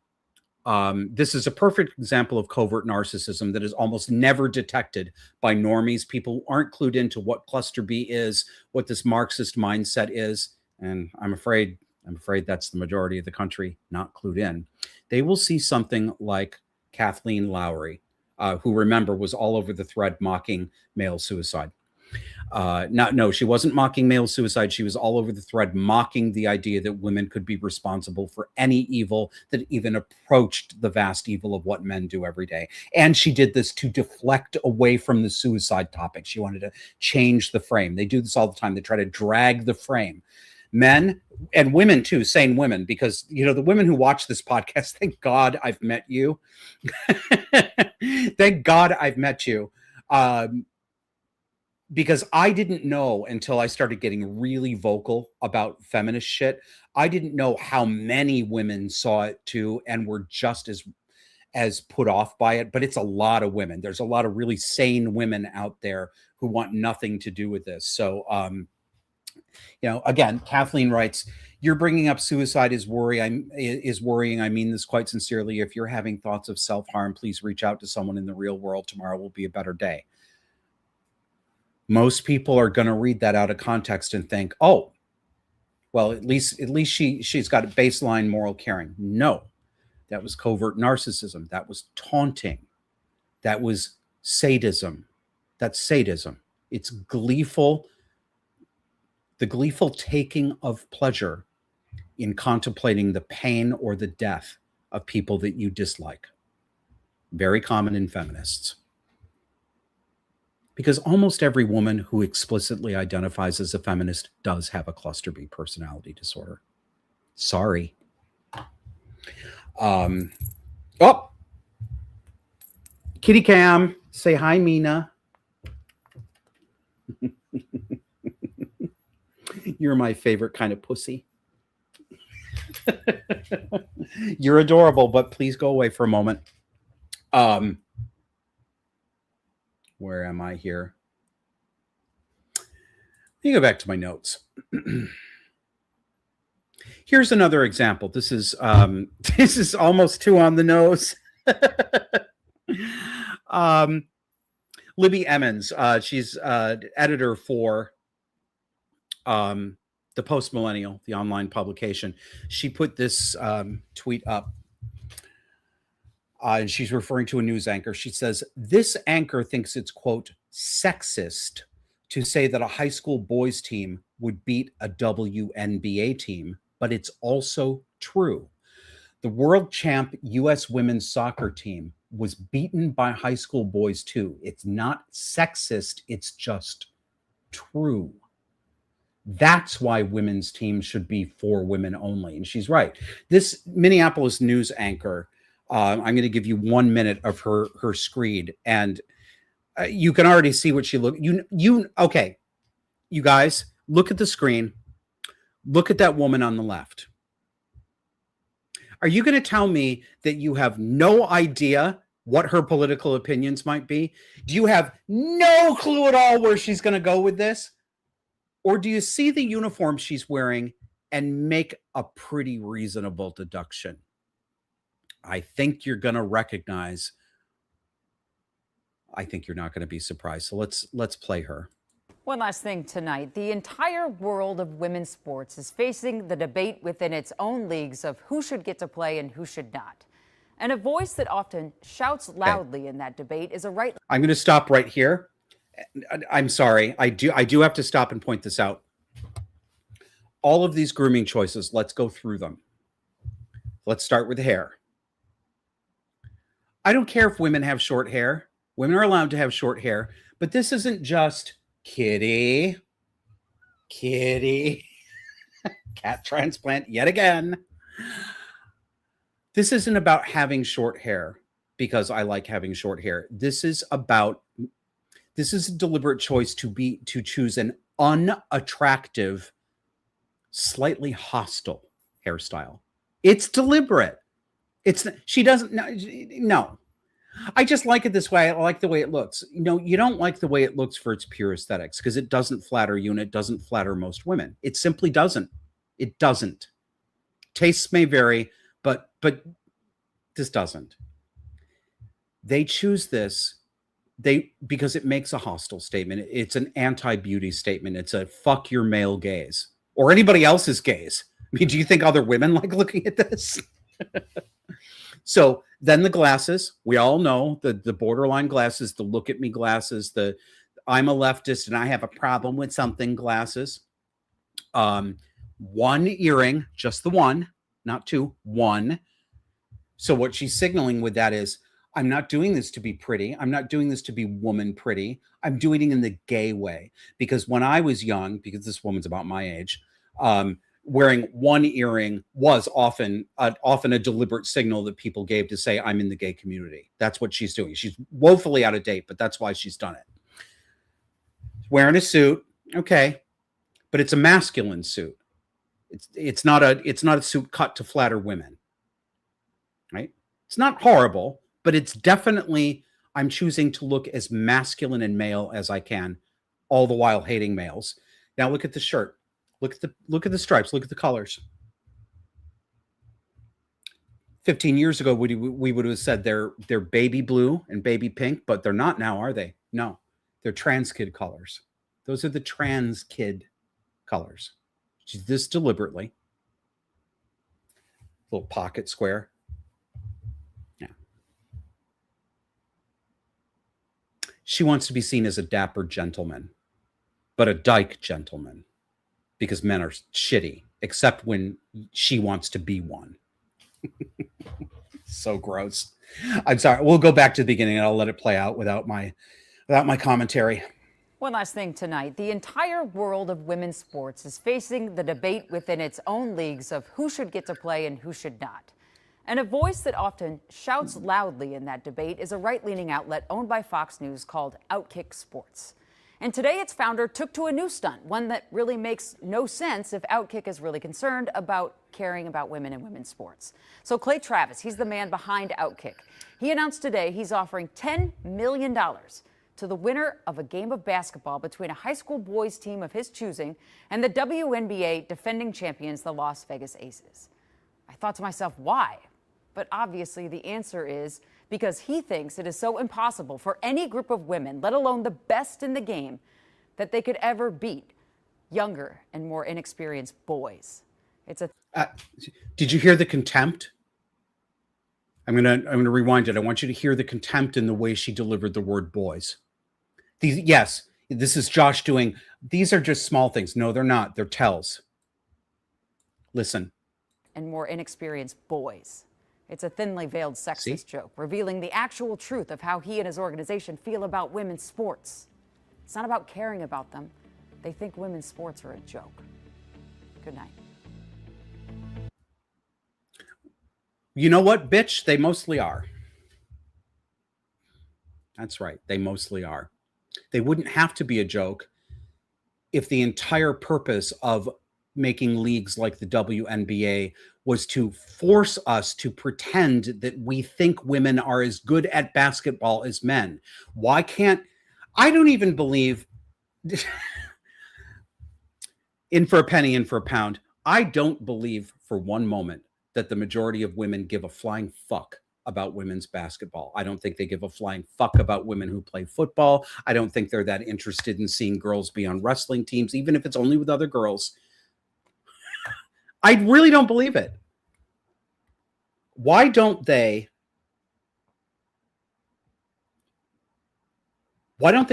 S1: This is a perfect example of covert narcissism that is almost never detected by normies. People aren't clued into what cluster B is, what this Marxist mindset is. And I'm afraid that's the majority of the country not clued in. They will see something like Kathleen Lowry, who, remember, was all over the thread mocking male suicide. No, she wasn't mocking male suicide. She was all over the thread mocking the idea that women could be responsible for any evil that even approached the vast evil of what men do every day. And she did this to deflect away from the suicide topic. She wanted to change the frame. They do this all the time. They try to drag the frame. Men and women too, sane women, because, you know, the women who watch this podcast, thank God I've met you. Thank God I've met you. Because I didn't know until I started getting really vocal about feminist shit. I didn't know how many women saw it too and were just as put off by it. But it's a lot of women. There's a lot of really sane women out there who want nothing to do with this. So, you know, again, Kathleen writes, "You're bringing up suicide is worrying. I mean this quite sincerely. If you're having thoughts of self-harm, please reach out to someone in the real world. Tomorrow will be a better day." Most people are going to read that out of context and think, "Oh, well, at least she's got a baseline moral caring." No, that was covert narcissism. That was taunting. That was sadism. That's sadism. It's gleeful, the gleeful taking of pleasure in contemplating the pain or the death of people that you dislike. Very common in feminists. Because almost every woman who explicitly identifies as a feminist does have a cluster B personality disorder. Sorry. Oh, Kitty Cam, say hi, Mina. You're my favorite kind of pussy. You're adorable, but please go away for a moment. Where am I here? Let me go back to my notes. Here's another example. This is almost too on the nose. Libby Emmons, she's editor for the Post Millennial, the online publication. She put this tweet up. And she's referring to a news anchor. She says, "This anchor thinks it's, quote, sexist to say that a high school boys team would beat a WNBA team, but it's also true. The world champ U.S. women's soccer team was beaten by high school boys too. It's not sexist. It's just true. That's why women's teams should be for women only. And she's right. This Minneapolis news anchor, I'm going to give you 1 minute of her screed, and you can already see what she look. Okay, you guys, look at the screen. Look at that woman on the left. Are you going to tell me that you have no idea what her political opinions might be? Do you have no clue at all where she's going to go with this? Or do you see the uniform she's wearing and make a pretty reasonable deduction? I think you're going to recognize. I think you're not going to be surprised. So let's play her.
S2: One last thing tonight. The entire world of women's sports is facing the debate within its own leagues of who should get to play and who should not. And a voice that often shouts loudly in that debate is a right.
S1: I'm going to stop right here. I'm sorry. I do have to stop and point this out. All of these grooming choices, let's go through them. Let's start with hair. I don't care if women have short hair. Women are allowed to have short hair, but this isn't just kitty, cat transplant yet again. This isn't about having short hair because I like having short hair. This is a deliberate choice to choose an unattractive, slightly hostile hairstyle. It's deliberate. She doesn't no. I just like it this way. I like the way it looks. You don't like the way it looks for its pure aesthetics because it doesn't flatter you and it doesn't flatter most women. It simply doesn't. It doesn't. Tastes may vary, but this doesn't. They choose this because it makes a hostile statement. It's an anti-beauty statement. It's a fuck your male gaze or anybody else's gaze. I mean, do you think other women like looking at this? So then the glasses, we all know the borderline glasses, the look at me glasses, the I'm a leftist and I have a problem with something glasses. One earring, just the one, not two, one. So what she's signaling with that is, I'm not doing this to be pretty. I'm not doing this to be woman pretty. I'm doing it in the gay way. Because when I was young, because this woman's about my age, wearing one earring was often a deliberate signal that people gave to say, I'm in the gay community. That's what she's doing. She's woefully out of date, but that's why she's done it. Wearing a suit, okay, but it's a masculine suit. It's not a suit cut to flatter women, right? It's not horrible, but it's definitely, I'm choosing to look as masculine and male as I can, all the while hating males. Now look at the shirt. Look at the stripes. Look at the colors. 15 years ago, we would have said they're baby blue and baby pink, but they're not now, are they? No, they're trans kid colors. Those are the trans kid colors. She's this deliberately. Little pocket square. Yeah. She wants to be seen as a dapper gentleman, but a dyke gentleman. Because men are shitty, except when she wants to be one. So gross. I'm sorry. We'll go back to the beginning and I'll let it play out without my commentary.
S2: One last thing tonight. The entire world of women's sports is facing the debate within its own leagues of who should get to play and who should not. And a voice that often shouts loudly in that debate is a right-leaning outlet owned by Fox News called Outkick Sports. And today its founder took to a new stunt, one that really makes no sense if Outkick is really concerned about caring about women in women's sports. So Clay Travis, he's the man behind Outkick. He announced today he's offering $10 million to the winner of a game of basketball between a high school boys team of his choosing and the WNBA defending champions, the Las Vegas Aces. I thought to myself, why? But obviously the answer is because he thinks it is so impossible for any group of women, let alone the best in the game, that they could ever beat younger and more inexperienced boys. It's a.
S1: Did you hear the contempt? I'm gonna rewind it. I want you to hear the contempt in the way she delivered the word boys. Yes, this is Josh doing. These are just small things. No, they're not. They're tells. Listen.
S2: And more inexperienced boys. It's a thinly veiled sexist joke, revealing the actual truth of how he and his organization feel about women's sports. It's not about caring about them. They think women's sports are a joke. Good night.
S1: You know what, bitch? They mostly are. That's right. They mostly are. They wouldn't have to be a joke if the entire purpose of making leagues like the WNBA was to force us to pretend that we think women are as good at basketball as men. Why can't I don't even believe in for a penny, in for a pound. I don't believe for one moment that the majority of women give a flying fuck about women's basketball. I don't think they give a flying fuck about women who play football. I don't think they're that interested in seeing girls be on wrestling teams, even if it's only with other girls. I really don't believe it. Why don't they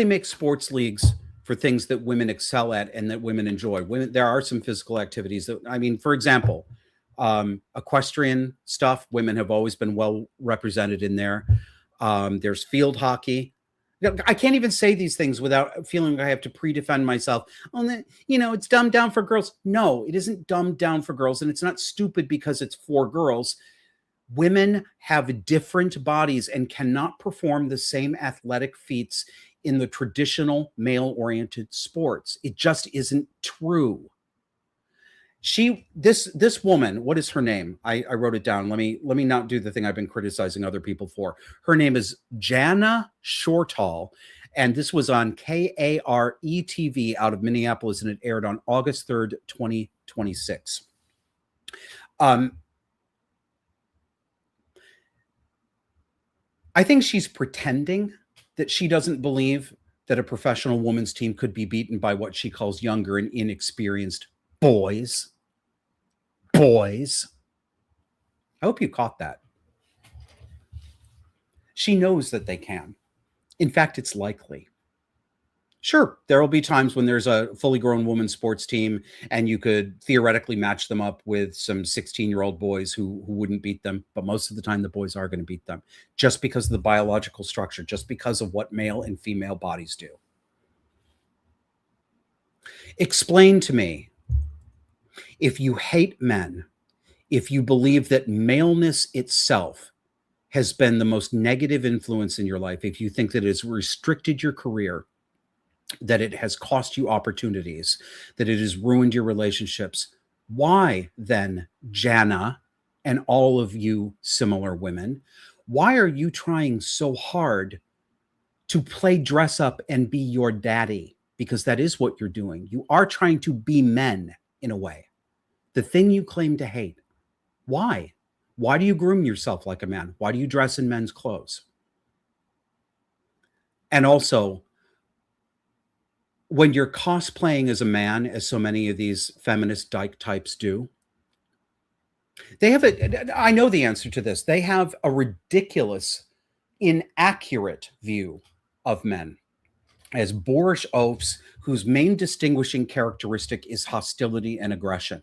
S1: make sports leagues for things that women excel at and that women enjoy? There are some physical activities that, I mean, for example, equestrian stuff, women have always been well represented in there. There's field hockey. I can't even say these things without feeling like I have to pre-defend myself. Oh, it's dumbed down for girls. No, it isn't dumbed down for girls, and it's not stupid because it's for girls. Women have different bodies and cannot perform the same athletic feats in the traditional male-oriented sports. It just isn't true. This woman, what is her name? I wrote it down. Let me not do the thing I've been criticizing other people for. Her name is Jana Shortall, and this was on KARE-TV out of Minneapolis, and it aired on August 3rd, 2026. I think she's pretending that she doesn't believe that a professional women's team could be beaten by what she calls younger and inexperienced boys. I hope you caught that. She knows that they can. In fact, it's likely. Sure, there will be times when there's a fully grown women's sports team and you could theoretically match them up with some 16-year-old boys who wouldn't beat them. But most of the time, the boys are going to beat them just because of the biological structure, just because of what male and female bodies do. Explain to me, if you hate men, if you believe that maleness itself has been the most negative influence in your life, if you think that it has restricted your career, that it has cost you opportunities, that it has ruined your relationships, why then, Jana, and all of you similar women, why are you trying so hard to play dress up and be your daddy? Because that is what you're doing. You are trying to be men in a way. The thing you claim to hate. Why? Why do you groom yourself like a man? Why do you dress in men's clothes? And also, when you're cosplaying as a man, as so many of these feminist dyke types do, I know the answer to this. They have a ridiculous, inaccurate view of men as boorish oafs whose main distinguishing characteristic is hostility and aggression.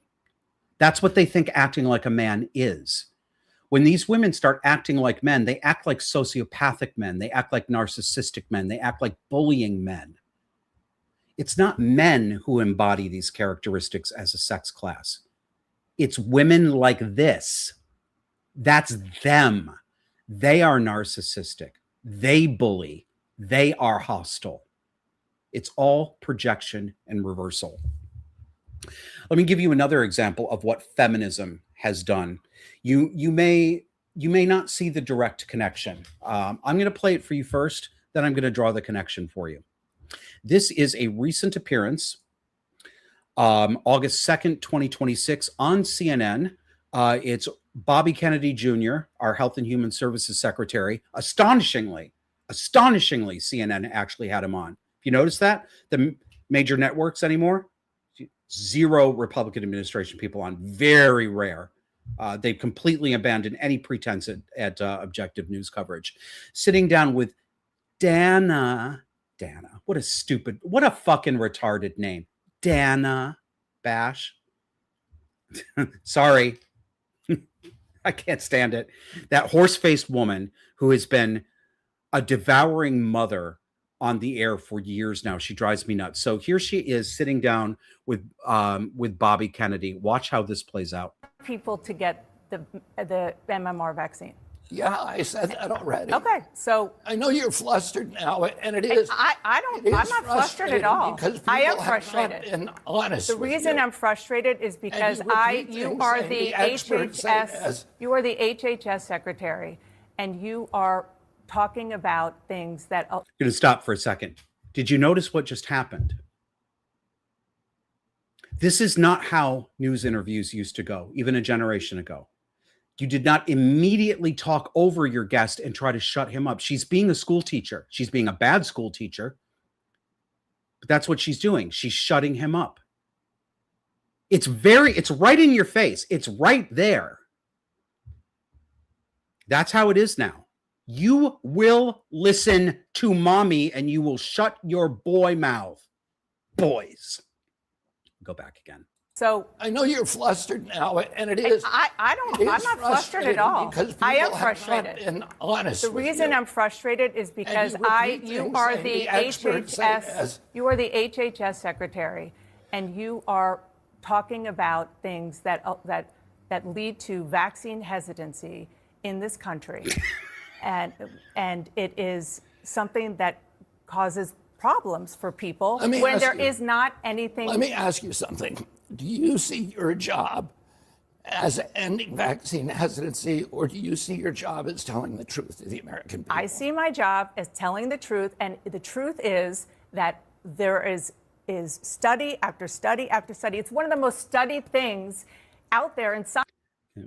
S1: That's what they think acting like a man is. When these women start acting like men, they act like sociopathic men. They act like narcissistic men. They act like bullying men. It's not men who embody these characteristics as a sex class. It's women like this. That's them. They are narcissistic. They bully. They are hostile. It's all projection and reversal. Let me give you another example of what feminism has done. You may not see the direct connection. I'm going to play it for you first, then I'm going to draw the connection for you. This is a recent appearance, August 2nd, 2026 on CNN. It's Bobby Kennedy Jr., our Health and Human Services Secretary. Astonishingly, CNN actually had him on. If you notice that, the major networks anymore, zero Republican administration people on, very rare. They've completely abandoned any pretense at objective news coverage. Sitting down with Dana, what a fucking retarded name. Dana Bash. Sorry. I can't stand it. That horse-faced woman who has been a devouring mother on the air for years now. She drives me nuts. So here she is sitting down with Bobby Kennedy. Watch how this plays out.
S3: People to get the MMR vaccine.
S4: Yeah, I said that already.
S3: Okay, so
S4: I know you're flustered now, and it is.
S3: I'm not flustered at all.
S4: Because
S3: I am
S4: people
S3: frustrated.
S4: have not been honest.
S3: The reason I'm frustrated is because you are the HHS. You are the HHS secretary, and you are talking about things that.
S1: I'm going to stop for a second. Did you notice what just happened? This is not how news interviews used to go, even a generation ago. You did not immediately talk over your guest and try to shut him up. She's being a school teacher. She's being a bad school teacher. But that's what she's doing. She's shutting him up. It's right in your face. It's right there. That's how it is now. You will listen to mommy and you will shut your boy mouth. Boys. Go back again.
S3: So
S4: I know you're flustered now, and it is.
S3: I'm not flustered at all. I am frustrated.
S4: Have not been honest.
S3: The reason I'm frustrated is because you are the HHS. You are the HHS secretary, and you are talking about things that lead to vaccine hesitancy in this country, and it is something that causes problems for people when there is not anything.
S4: Let me ask you something. Do you see your job as ending vaccine hesitancy, or do you see your job as telling the truth to the American people?
S3: I see my job as telling the truth, and the truth is that there is study after study after study. It's one of the most studied things out there in science.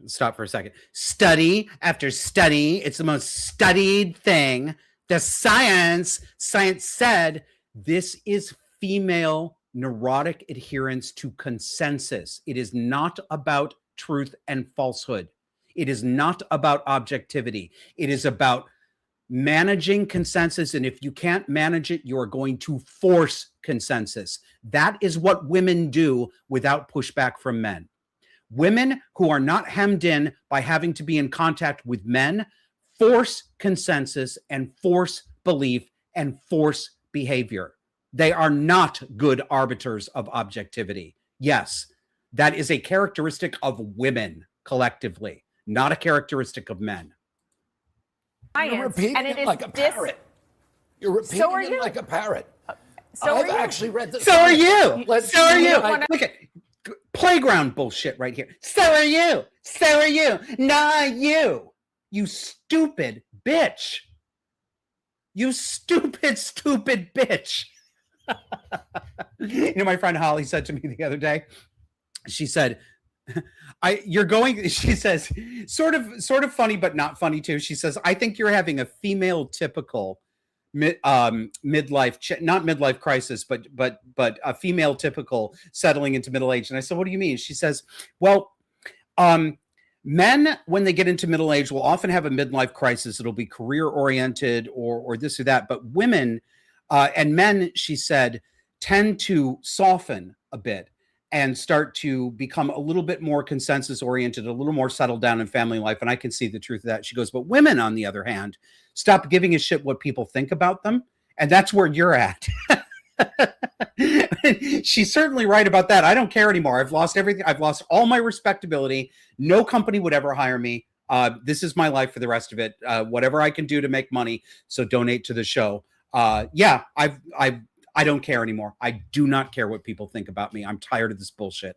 S1: Stop for a second. Study after study. It's the most studied thing. The science said this is female neurotic adherence to consensus. It is not about truth and falsehood. It is not about objectivity. It is about managing consensus. And if you can't manage it, you are going to force consensus. That is what women do without pushback from men. Women who are not hemmed in by having to be in contact with men force consensus and force belief and force behavior. They are not good arbiters of objectivity. Yes, that is a characteristic of women collectively, not a characteristic of men.
S4: You're repeating it like a parrot. You're repeating it like a parrot. I've actually read this.
S1: So are you. So are you.
S3: Look
S1: at playground bullshit right here. So are you. So are you. Not you. You stupid bitch. You stupid, stupid bitch. You know, my friend Holly said to me the other day, she said, she says, sort of funny, but not funny too. She says, I think you're having a female typical midlife, not midlife crisis, but a female typical settling into middle age. And I said, what do you mean? She says, well, men, when they get into middle age, will often have a midlife crisis. It'll be career oriented or this or that. But women and men, she said, tend to soften a bit and start to become a little bit more consensus oriented, a little more settled down in family life. And I can see the truth of that. She goes, but women, on the other hand, stop giving a shit what people think about them. And that's where you're at. She's certainly right about that. I don't care anymore. I've lost everything. I've lost all my respectability. No company would ever hire me. This is my life for the rest of it. Whatever I can do to make money. So donate to the show. Yeah, I don't care anymore. I do not care what people think about me. I'm tired of this bullshit.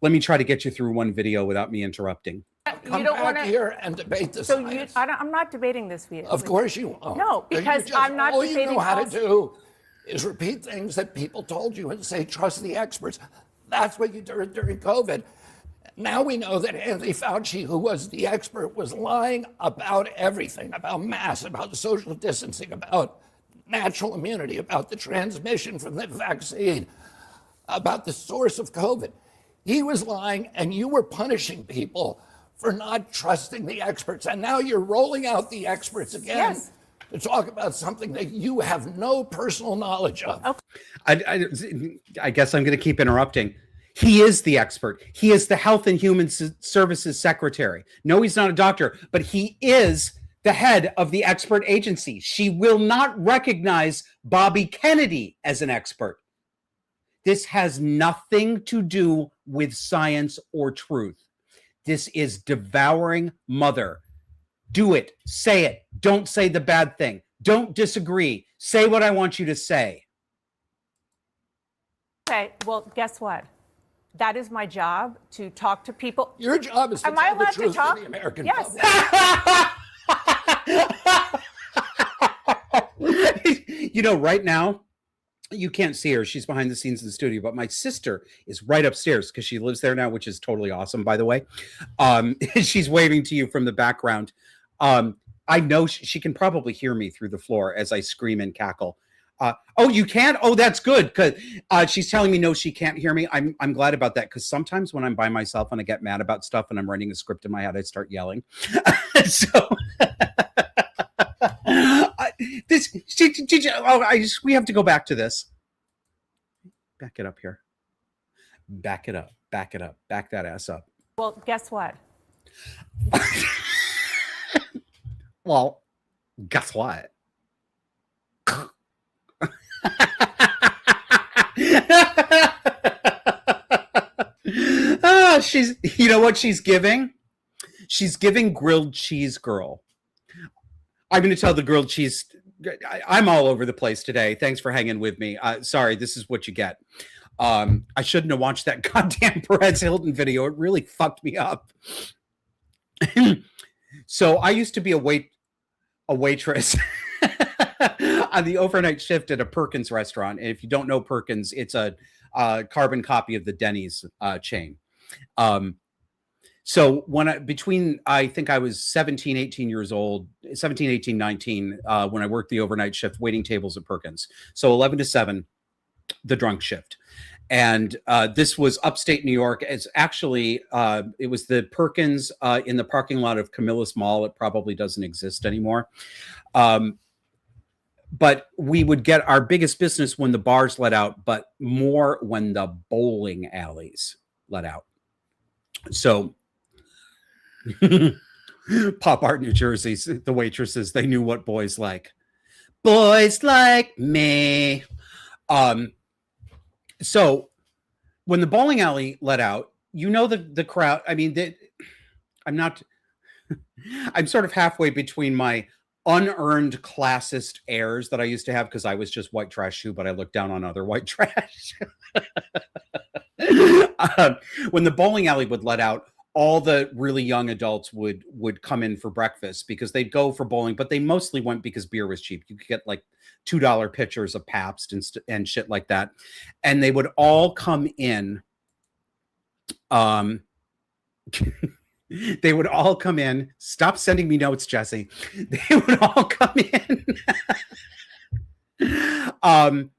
S1: Let me try to get you through one video without me interrupting.
S4: Come back here and debate this.
S3: So I'm not debating this with you.
S4: Of course you won't.
S3: No, because I'm not debating.
S4: All you know how to do is repeat things that people told you and say, trust the experts. That's what you did during COVID. Now we know that Anthony Fauci, who was the expert, was lying about everything, about masks, about social distancing, about natural immunity, about the transmission from the vaccine, about the source of COVID. He was lying, and you were punishing people for not trusting the experts. And now you're rolling out the experts again to talk about something that you have no personal knowledge of.
S1: Okay. I guess I'm going to keep interrupting. He is the expert. He is the Health and Human Services Secretary. No, he's not a doctor, but he is the head of the expert agency. She will not recognize Bobby Kennedy as an expert. This has nothing to do with science or truth. This is devouring mother. Do it. Say it. Don't say the bad thing. Don't disagree. Say what I want you to say.
S3: Okay, well, guess what? That is my job, to talk to people.
S4: Your job is to
S3: Am I
S4: tell the
S3: allowed to
S4: truth
S3: talk?
S4: to the American
S3: Yes.
S4: public.
S1: You know, right now, you can't see her. She's behind the scenes in the studio, but my sister is right upstairs because she lives there now, which is totally awesome, by the way. She's waving to you from the background. I know she can probably hear me through the floor as I scream and cackle. Oh, you can't? Oh, that's good. Because she's telling me no, she can't hear me. I'm glad about that, because sometimes when I'm by myself and I get mad about stuff and I'm writing a script in my head, I start yelling. So we have to go back to this. Back it up here. Back it up. Back it up. Back that ass up.
S3: Well, guess what?
S1: Well, guess what? She's, you know what she's giving? She's giving grilled cheese girl. I'm going to tell the grilled cheese. I'm all over the place today. Thanks for hanging with me. Sorry, this is what you get. I shouldn't have watched that goddamn Perez Hilton video. It really fucked me up. So I used to be a waitress on the overnight shift at a Perkins restaurant. And if you don't know Perkins, it's a carbon copy of the Denny's chain. So when I think I was 17, 18 years old, 17, 18, 19, when I worked the overnight shift waiting tables at Perkins. So 11 to 7, the drunk shift. And this was upstate New York. It's actually, it was the Perkins in the parking lot of Camillus Mall. It probably doesn't exist anymore. But we would get our biggest business when the bars let out, but more when the bowling alleys let out. So Pop Art, New Jersey, the waitresses, they knew what boys like. Boys like me. So when the bowling alley let out, you know, the crowd, I mean, I'm sort of halfway between my unearned classist airs that I used to have because I was just white trash shoe, but I looked down on other white trash. When the bowling alley would let out, all the really young adults would come in for breakfast because they'd go for bowling, but they mostly went because beer was cheap. You could get like $2 pitchers of Pabst and shit like that. And they would all come in. They would all come in. Stop sending me notes, Jesse. They would all come in.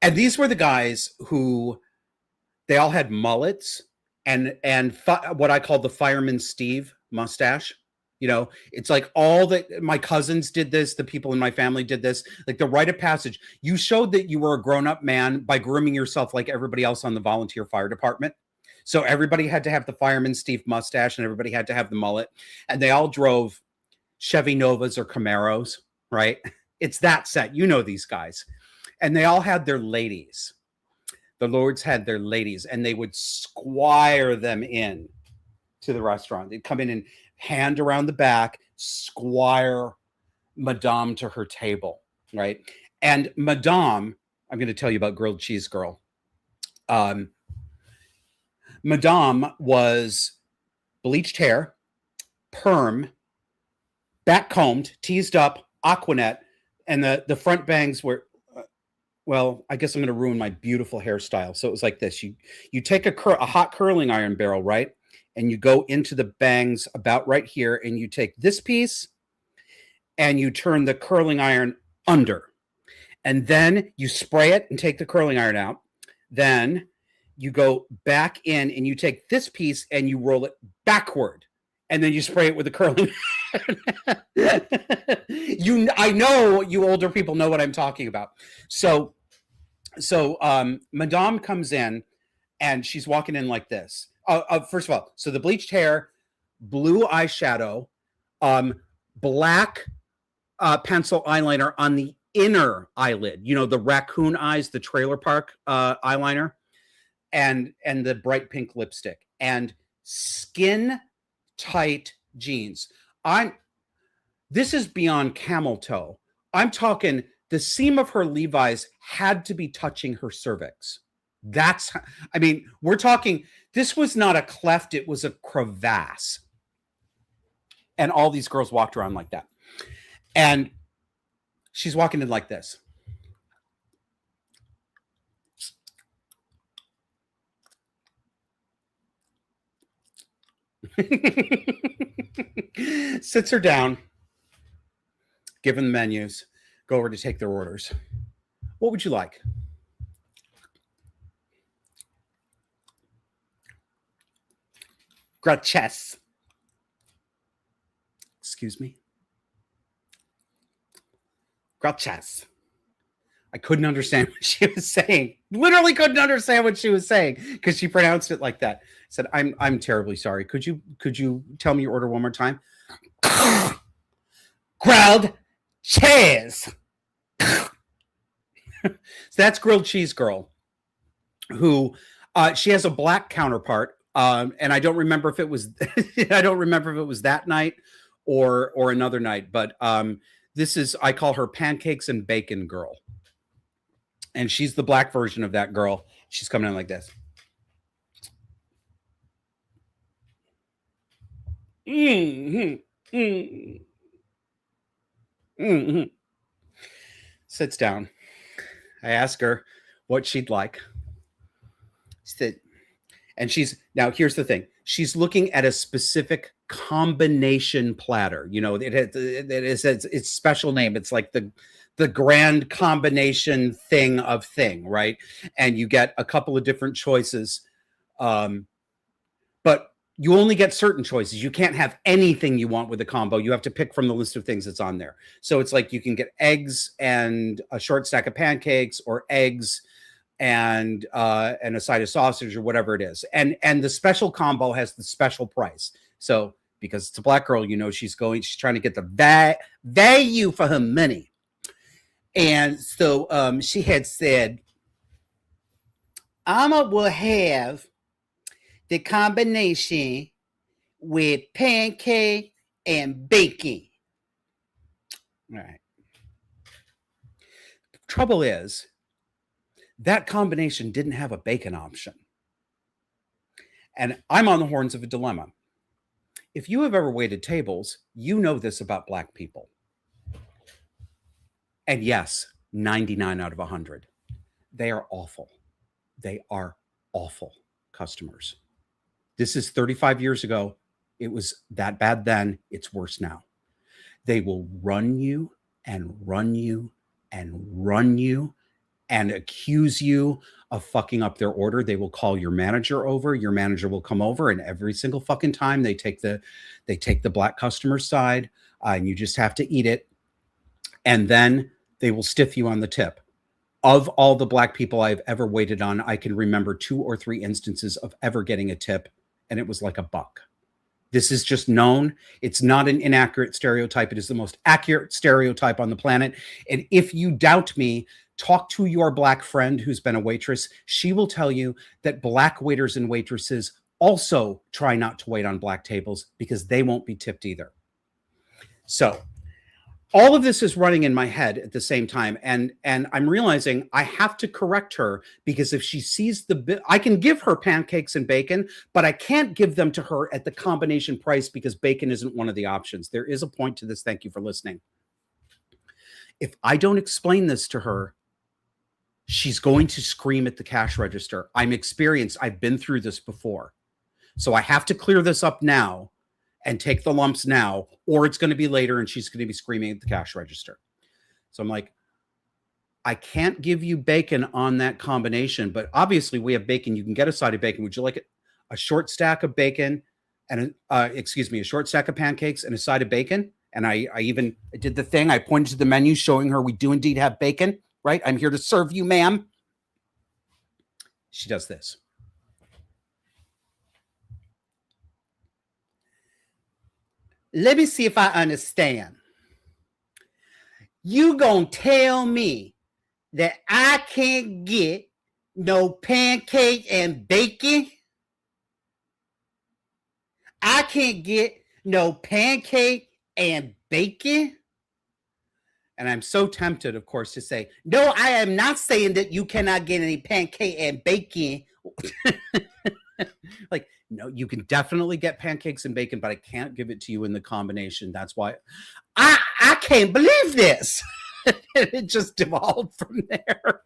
S1: And these were the guys who, they all had mullets and what I call the Fireman Steve mustache. You know, it's like all that my cousins did this. The people in my family did this, like the rite of passage. You showed that you were a grown-up man by grooming yourself like everybody else on the volunteer fire department. So everybody had to have the Fireman Steve mustache and everybody had to have the mullet. And they all drove Chevy Novas or Camaros, right? It's that set. You know these guys. And they all had their ladies. The lords had their ladies, and they would squire them in to the restaurant. They'd come in and hand around the back, squire Madame to her table, right? And Madame, I'm going to tell you about grilled cheese girl. Madame was bleached hair, perm, back combed, teased up, Aquanet, and the front bangs were, well, I guess I'm going to ruin my beautiful hairstyle. So it was like this. You take a hot curling iron barrel, right? And you go into the bangs about right here, and you take this piece and you turn the curling iron under. And then you spray it and take the curling iron out. Then you go back in and you take this piece and you roll it backward. And then you spray it with the curling iron. I know you older people know what I'm talking about. So Madame comes in and she's walking in like this. First of all, so the bleached hair, blue eyeshadow, black pencil eyeliner on the inner eyelid, you know, the raccoon eyes, the trailer park eyeliner, and the bright pink lipstick, and skin tight jeans. This is beyond camel toe. I'm talking the seam of her Levi's had to be touching her cervix. I mean, we're talking, this was not a cleft, it was a crevasse. And all these girls walked around like that. And she's walking in like this. Sits her down, given the menus, go over to take their orders. What would you like? Gracias. Excuse me? Gracias. I couldn't understand what she was saying. Literally couldn't understand what she was saying because she pronounced it like that. I said, I'm terribly sorry. Could you tell me your order one more time? Grilled cheese. So that's Grilled Cheese Girl, who she has a black counterpart. And I don't remember if it was that night or another night, but I call her Pancakes and Bacon Girl. And she's the black version of that girl. She's coming in like this. Mm-hmm. Mm-hmm. Mm-hmm. Sits down. I ask her what she'd like. And now here's the thing. She's looking at a specific combination platter. You know, it is its special name. It's like the grand combination thing of thing, right? And you get a couple of different choices. But you only get certain choices. You can't have anything you want with a combo. You have to pick from the list of things that's on there. So it's like you can get eggs and a short stack of pancakes, or eggs and a side of sausage, or whatever it is. And the special combo has the special price. So because it's a black girl, you know, she's trying to get the value for her money. And so she had said, Alma will have the combination with pancake and bacon. All right. Trouble is, that combination didn't have a bacon option. And I'm on the horns of a dilemma. If you have ever waited tables, you know this about black people. And yes, 99 out of 100. They are awful. They are awful customers. This is 35 years ago. It was that bad then. It's worse now. They will run you and run you and run you and accuse you of fucking up their order. They will call your manager over. Your manager will come over, and every single fucking time they take the black customer's side, and you just have to eat it. And then they will stiff you on the tip. Of all the black people I've ever waited on, I can remember 2 or 3 instances of ever getting a tip, and it was like $1. This is just known. It's not an inaccurate stereotype. It is the most accurate stereotype on the planet. And if you doubt me, talk to your black friend who's been a waitress. She will tell you that black waiters and waitresses also try not to wait on black tables because they won't be tipped either. So all of this is running in my head at the same time. And I'm realizing I have to correct her, because if she sees I can give her pancakes and bacon, but I can't give them to her at the combination price because bacon isn't one of the options. There is a point to this. Thank you for listening. If I don't explain this to her, she's going to scream at the cash register. I'm experienced. I've been through this before. So I have to clear this up now and take the lumps now, or it's going to be later and she's going to be screaming at the cash register. So I'm like, I can't give you bacon on that combination, but obviously we have bacon. You can get a side of bacon. Would you like it? A short stack of bacon and a short stack of pancakes and a side of bacon. And I did the thing. I pointed to the menu showing her we do indeed have bacon, right? I'm here to serve you, ma'am. She does this. let me see if I understand. You gonna tell me that I can't get no pancake and bacon? I can't get no pancake and bacon? And I'm so tempted, of course, to say, no, I am not saying that you cannot get any pancake and bacon. Like, no, you can definitely get pancakes and bacon, but I can't give it to you in the combination. That's why I can't believe this. It just devolved from there.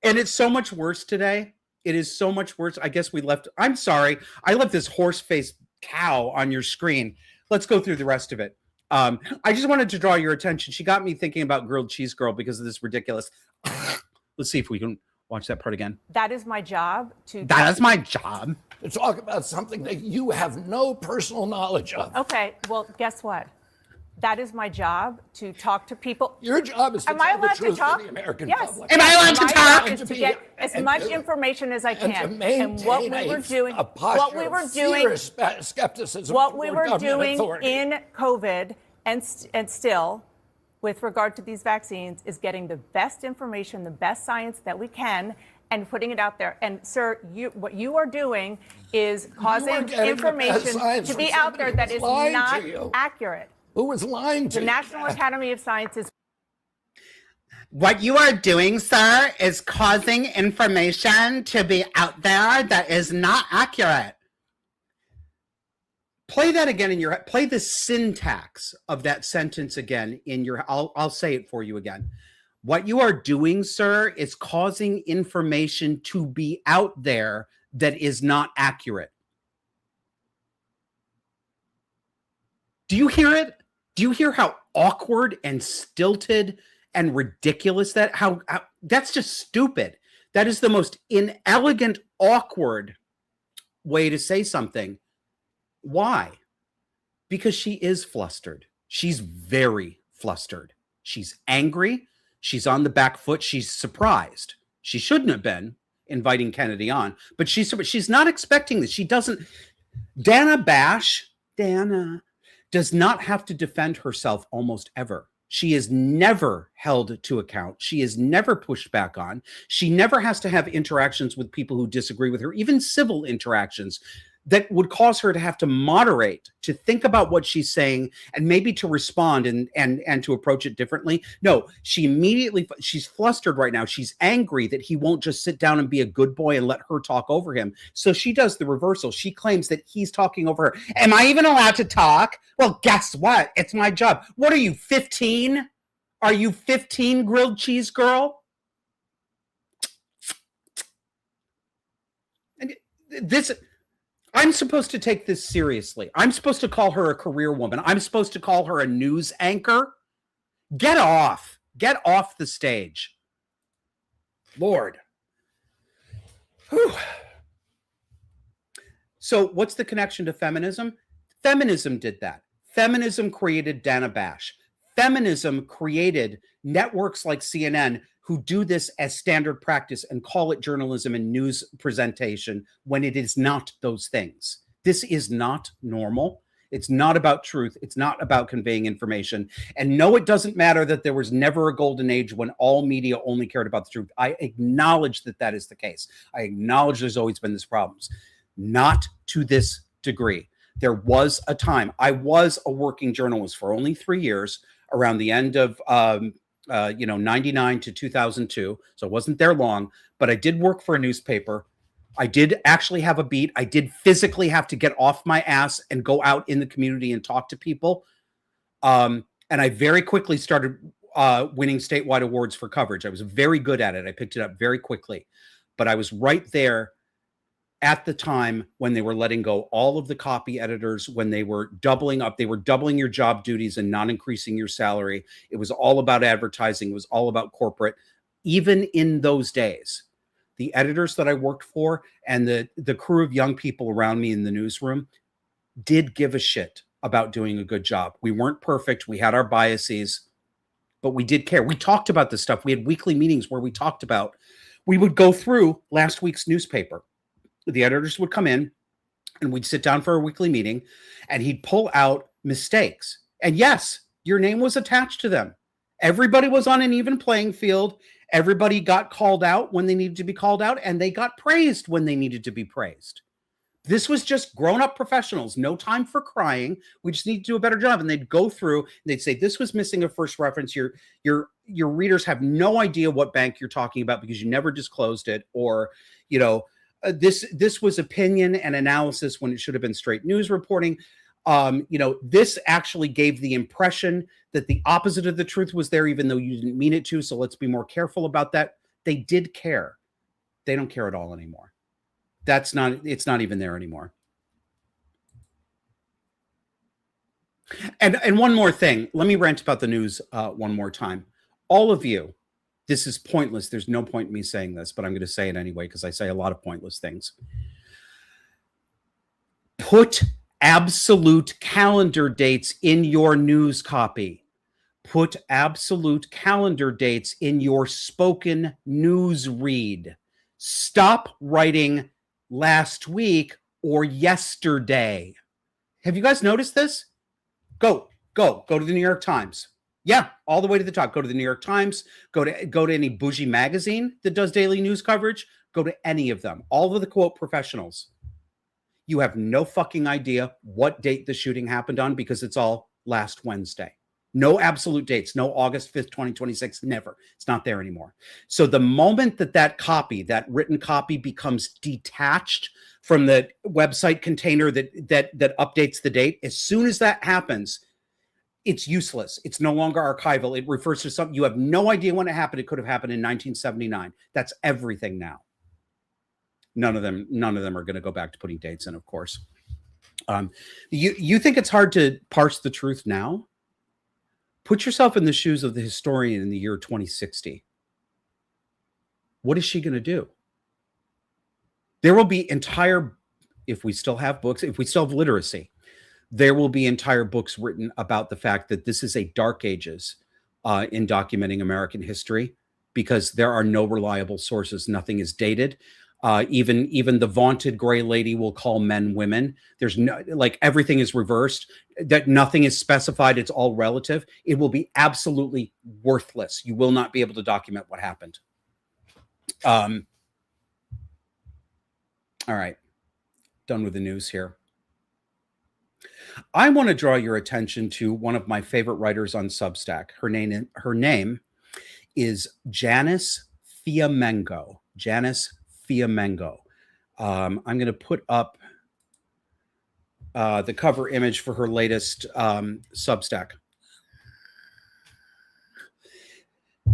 S1: And it's so much worse today. It is so much worse. I guess I'm sorry. I left this horse-faced cow on your screen. Let's go through the rest of it. I just wanted to draw your attention. She got me thinking about grilled cheese girl because of this ridiculous. Let's see if we can watch that part again.
S3: That is my job to.
S1: That is my job.
S4: To talk about something that you have no personal knowledge of.
S3: Okay, well, guess what? That is my job to talk to people.
S4: Your job is to
S3: Am I
S4: tell the
S3: allowed to
S4: truth
S3: talk?
S4: to the American
S3: Yes.
S4: public.
S1: Am I allowed to
S3: My
S1: talk?
S3: job is to get as much information as I can.
S4: And to maintain
S3: what we were doing,
S4: a posture
S3: what we were
S4: of
S3: doing,
S4: fierce skepticism
S3: what we
S4: toward
S3: were
S4: government
S3: doing
S4: authority.
S3: in COVID and still, with regard to these vaccines, is getting the best information, the best science that we can, and putting it out there. And sir, what you are doing is causing information to be out there that is not accurate.
S4: Who was lying to
S3: The
S4: you?
S3: National Academy of Sciences.
S1: What you are doing, sir, is causing information to be out there that is not accurate. Play that again in your head. Play the syntax of that sentence again in your. I'll say it for you again. What you are doing, sir, is causing information to be out there that is not accurate. Do you hear it? Do you hear how awkward and stilted and ridiculous how that's just stupid. That is the most inelegant, awkward way to say something. Why? Because she is flustered. She's very flustered. She's angry. She's on the back foot. She's surprised. She shouldn't have been inviting Kennedy on, but she's not expecting this. She doesn't. Dana does not have to defend herself almost ever. She is never held to account. She is never pushed back on. She never has to have interactions with people who disagree with her, even civil interactions that would cause her to have to moderate, to think about what she's saying, and maybe to respond and to approach it differently. No, she's flustered right now. She's angry that he won't just sit down and be a good boy and let her talk over him. So she does the reversal. She claims that he's talking over her. Am I even allowed to talk? Well, guess what? It's my job. What are you, 15? Are you 15, grilled cheese girl? And I'm supposed to take this seriously. I'm supposed to call her a career woman. I'm supposed to call her a news anchor. Get off the stage. Lord. Whew. So what's the connection to feminism? Feminism did that. Feminism created Dana Bash. Feminism created networks like CNN who do this as standard practice and call it journalism and news presentation when it is not those things. This is not normal. It's not about truth. It's not about conveying information. And no, it doesn't matter that there was never a golden age when all media only cared about the truth. I acknowledge that that is the case. I acknowledge there's always been these problems. Not to this degree. There was a time. I was a working journalist for only 3 years around the end of 99 to 2002. So it wasn't there long, but I did work for a newspaper. I did actually have a beat. I did physically have to get off my ass and go out in the community and talk to people. And I very quickly started winning statewide awards for coverage. I was very good at it. I picked it up very quickly, but I was right there at the time when they were letting go all of the copy editors, when they were doubling up, they were doubling your job duties and not increasing your salary. It was all about advertising. It was all about corporate. Even in those days, the editors that I worked for and the crew of young people around me in the newsroom did give a shit about doing a good job. We weren't perfect. We had our biases, but we did care. We talked about this stuff. We had weekly meetings where we talked about we would go through last week's newspaper. The editors would come in and we'd sit down for a weekly meeting and he'd pull out mistakes. And yes, your name was attached to them. Everybody was on an even playing field. Everybody got called out when they needed to be called out, and they got praised when they needed to be praised. This was just grown-up professionals. No time for crying. We just need to do a better job. And they'd go through and they'd say, this was missing a first reference. Your readers have no idea what bank you're talking about because you never disclosed it. Or, this was opinion and analysis when it should have been straight news reporting. This actually gave the impression that the opposite of the truth was there, even though you didn't mean it to. So let's be more careful about that. They did care. They don't care at all anymore. It's not even there anymore. And one more thing. Let me rant about the news one more time. All of you, this is pointless. There's no point in me saying this, but I'm going to say it anyway because I say a lot of pointless things. Put absolute calendar dates in your news copy. Put absolute calendar dates in your spoken news read. Stop writing last week or yesterday. Have you guys noticed this? Go to the New York Times. Yeah, all the way to the top. Go to the New York Times. Go to any bougie magazine that does daily news coverage. Go to any of them. All of the quote professionals. You have no fucking idea what date the shooting happened on because it's all last Wednesday. No absolute dates. No August 5th, 2026. Never. It's not there anymore. So the moment that written copy becomes detached from the website container that updates the date, as soon as that happens, it's useless. It's no longer archival. It refers to something you have no idea when it happened. It could have happened in 1979. That's everything now. None of them are going to go back to putting dates in, of course. You think it's hard to parse the truth now? Put yourself in the shoes of the historian in the year 2060. What is she going to do? There will be if we still have books, if we still have literacy, there will be entire books written about the fact that this is a dark ages in documenting American history because there are no reliable sources. Nothing is dated. Even the vaunted gray lady will call men women. There's no, everything is reversed, that nothing is specified. It's all relative. It will be absolutely worthless. You will not be able to document what happened. All right. Done with the news here. I want to draw your attention to one of my favorite writers on Substack. Her name is Janice Fiamengo. Janice Fiamengo. I'm going to put up the cover image for her latest Substack,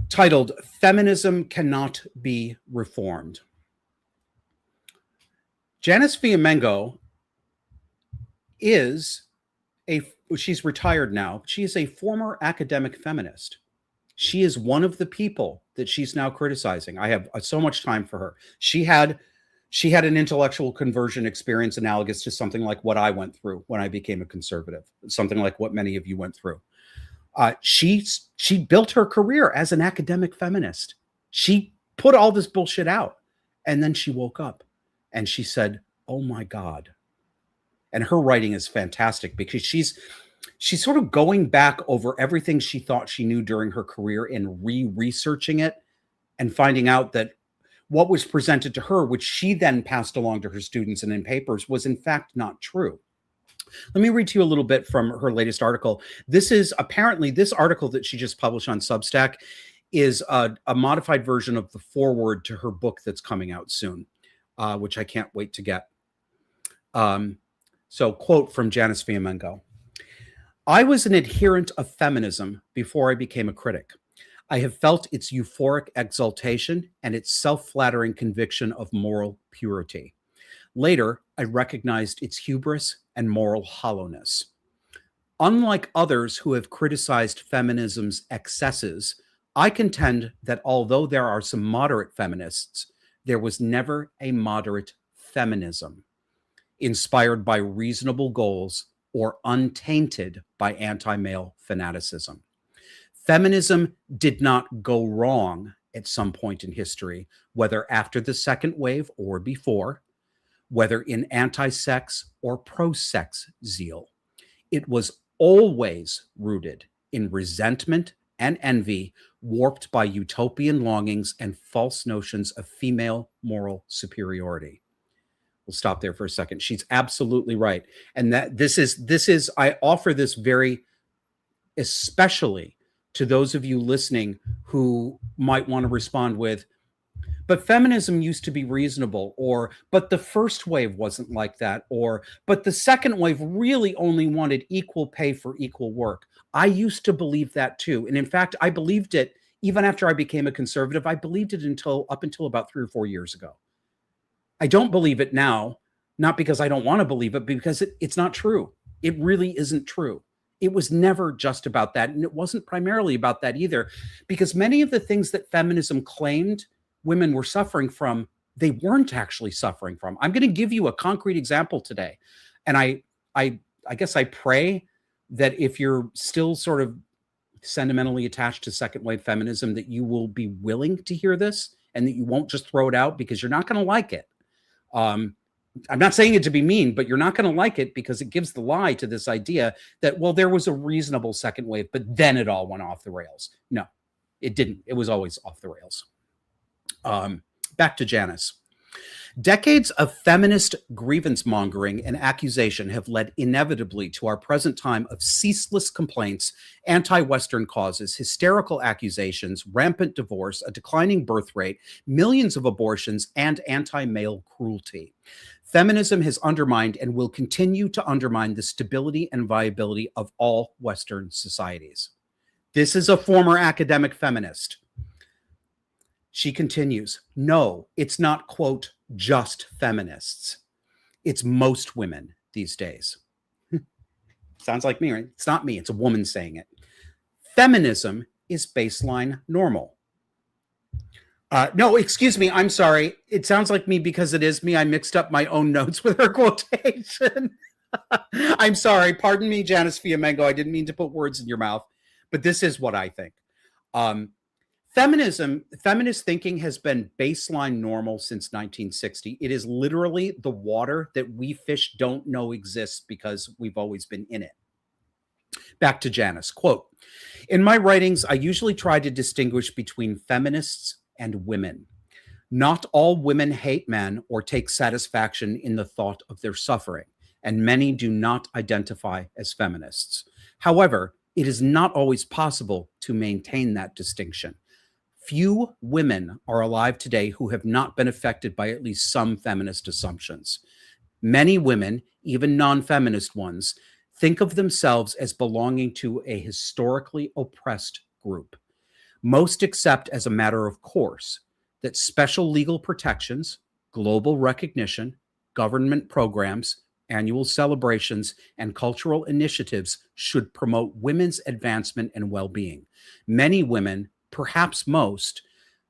S1: titled "Feminism Cannot Be Reformed." Janice Fiamengo she's retired now. She is a former academic feminist. She is one of the people that she's now criticizing. I have so much time for her. She had an intellectual conversion experience analogous to something like what I went through when I became a conservative, something like what many of you went through. She built her career as an academic feminist. She put all this bullshit out, and then she woke up and she said, "Oh my God." And her writing is fantastic because she's sort of going back over everything she thought she knew during her career and researching it and finding out that what was presented to her, which she then passed along to her students and in papers, was in fact not true. Let me read to you a little bit from her latest article. This article that she just published on Substack is a modified version of the foreword to her book that's coming out soon, which I can't wait to get. So, quote from Janice Fiamengo. "I was an adherent of feminism before I became a critic. I have felt its euphoric exaltation and its self-flattering conviction of moral purity. Later, I recognized its hubris and moral hollowness. Unlike others who have criticized feminism's excesses, I contend that although there are some moderate feminists, there was never a moderate feminism, inspired by reasonable goals or untainted by anti-male fanaticism. Feminism did not go wrong at some point in history, whether after the second wave or before, whether in anti-sex or pro-sex zeal. It was always rooted in resentment and envy, warped by utopian longings and false notions of female moral superiority. We'll stop there for a second. She's absolutely right. And that this is, I offer this very especially to those of you listening who might want to respond with, but feminism used to be reasonable, or, but the first wave wasn't like that, or, but the second wave really only wanted equal pay for equal work. I used to believe that too. And in fact, I believed it even after I became a conservative. I believed it up until about 3 or 4 years ago. I don't believe it now, not because I don't want to believe it, because it's not true. It really isn't true. It was never just about that. And it wasn't primarily about that either, because many of the things that feminism claimed women were suffering from, they weren't actually suffering from. I'm going to give you a concrete example today. And I guess I pray that if you're still sort of sentimentally attached to second wave feminism, that you will be willing to hear this and that you won't just throw it out, because you're not going to like it. I'm not saying it to be mean, but you're not going to like it because it gives the lie to this idea that, well, there was a reasonable second wave, but then it all went off the rails. No, it didn't. It was always off the rails. Back to Janice. Decades of feminist grievance mongering and accusation have led inevitably to our present time of ceaseless complaints, anti-Western causes, hysterical accusations, rampant divorce, a declining birth rate, millions of abortions, and anti-male cruelty. Feminism has undermined and will continue to undermine the stability and viability of all Western societies. This is a former academic feminist. She continues, no, it's not, quote, just feminists. It's most women these days. Sounds like me, right? It's not me. It's a woman saying it. Feminism is baseline normal. No, excuse me. I'm sorry. It sounds like me because it is me. I mixed up my own notes with her quotation. I'm sorry. Pardon me, Janice Fiamengo. I didn't mean to put words in your mouth, but this is what I think. Feminist thinking has been baseline normal since 1960. It is literally the water that we fish don't know exists because we've always been in it. Back to Janice, quote, in my writings, I usually try to distinguish between feminists and women. Not all women hate men or take satisfaction in the thought of their suffering, and many do not identify as feminists. However, it is not always possible to maintain that distinction. Few women are alive today who have not been affected by at least some feminist assumptions. Many women, even non-feminist ones, think of themselves as belonging to a historically oppressed group. Most accept as a matter of course that special legal protections, global recognition, government programs, annual celebrations, and cultural initiatives should promote women's advancement and well-being. Many women, perhaps most,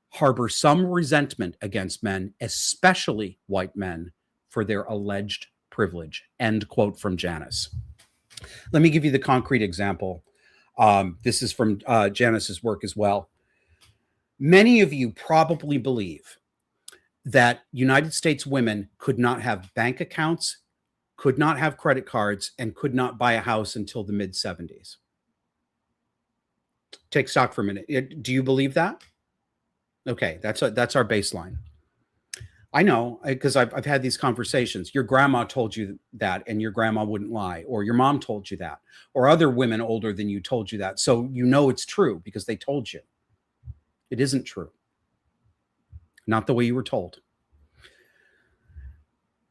S1: harbor some resentment against men, especially white men, for their alleged privilege. End quote from Janice. Let me give you the concrete example. This is from Janice's work as well. Many of you probably believe that United States women could not have bank accounts, could not have credit cards, and could not buy a house until the mid-70s. Take stock for a minute. Do you believe that? Okay, that's our baseline. I know, because I've had these conversations. Your grandma told you that, and your grandma wouldn't lie, or your mom told you that, or other women older than you told you that. So you know it's true because they told you. It isn't true. Not the way you were told.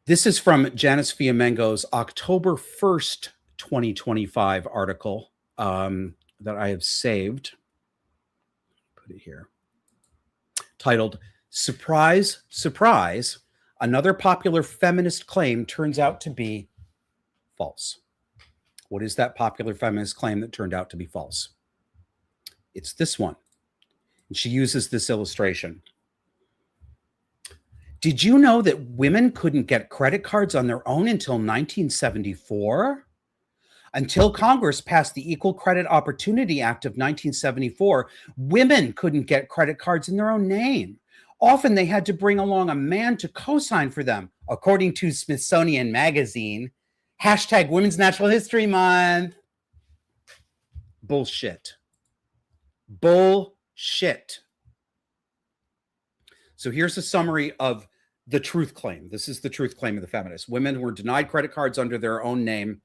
S1: This is from Janice Fiamengo's October 1st, 2025 article that I have saved. Put it here. Titled, Surprise, Surprise, Another Popular Feminist Claim Turns Out to Be False. What is that popular feminist claim that turned out to be false? It's this one. And she uses this illustration. Did you know that women couldn't get credit cards on their own until 1974? Until Congress passed the Equal Credit Opportunity Act of 1974, women couldn't get credit cards in their own name. Often they had to bring along a man to co-sign for them, according to Smithsonian Magazine. Hashtag Women's Natural History Month. Bullshit. Bullshit. So here's a summary of the truth claim. This is the truth claim of the feminists. Women were denied credit cards under their own name,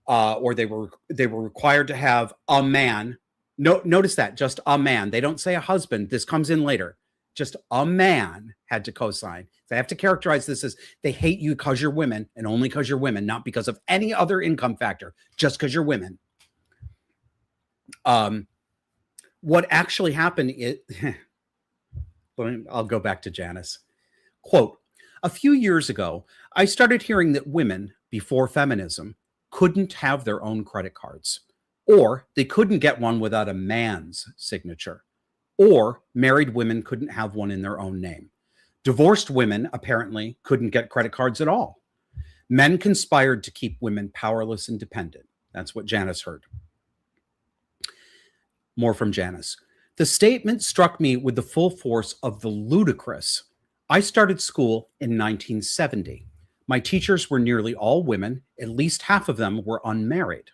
S1: or they were required to have a man. Notice that, just a man. They don't say a husband. This comes in later. Just a man had to co-sign. They have to characterize this as they hate you because you're women, and only because you're women, not because of any other income factor, just because you're women. What actually happened is, I'll go back to Janice. Quote, a few years ago, I started hearing that women, before feminism, couldn't have their own credit cards, or they couldn't get one without a man's signature, or married women couldn't have one in their own name. Divorced women apparently couldn't get credit cards at all. Men conspired to keep women powerless and dependent. That's what Janice heard. More from Janice. The statement struck me with the full force of the ludicrous. I started school in 1970. My teachers were nearly all women. At least half of them were unmarried.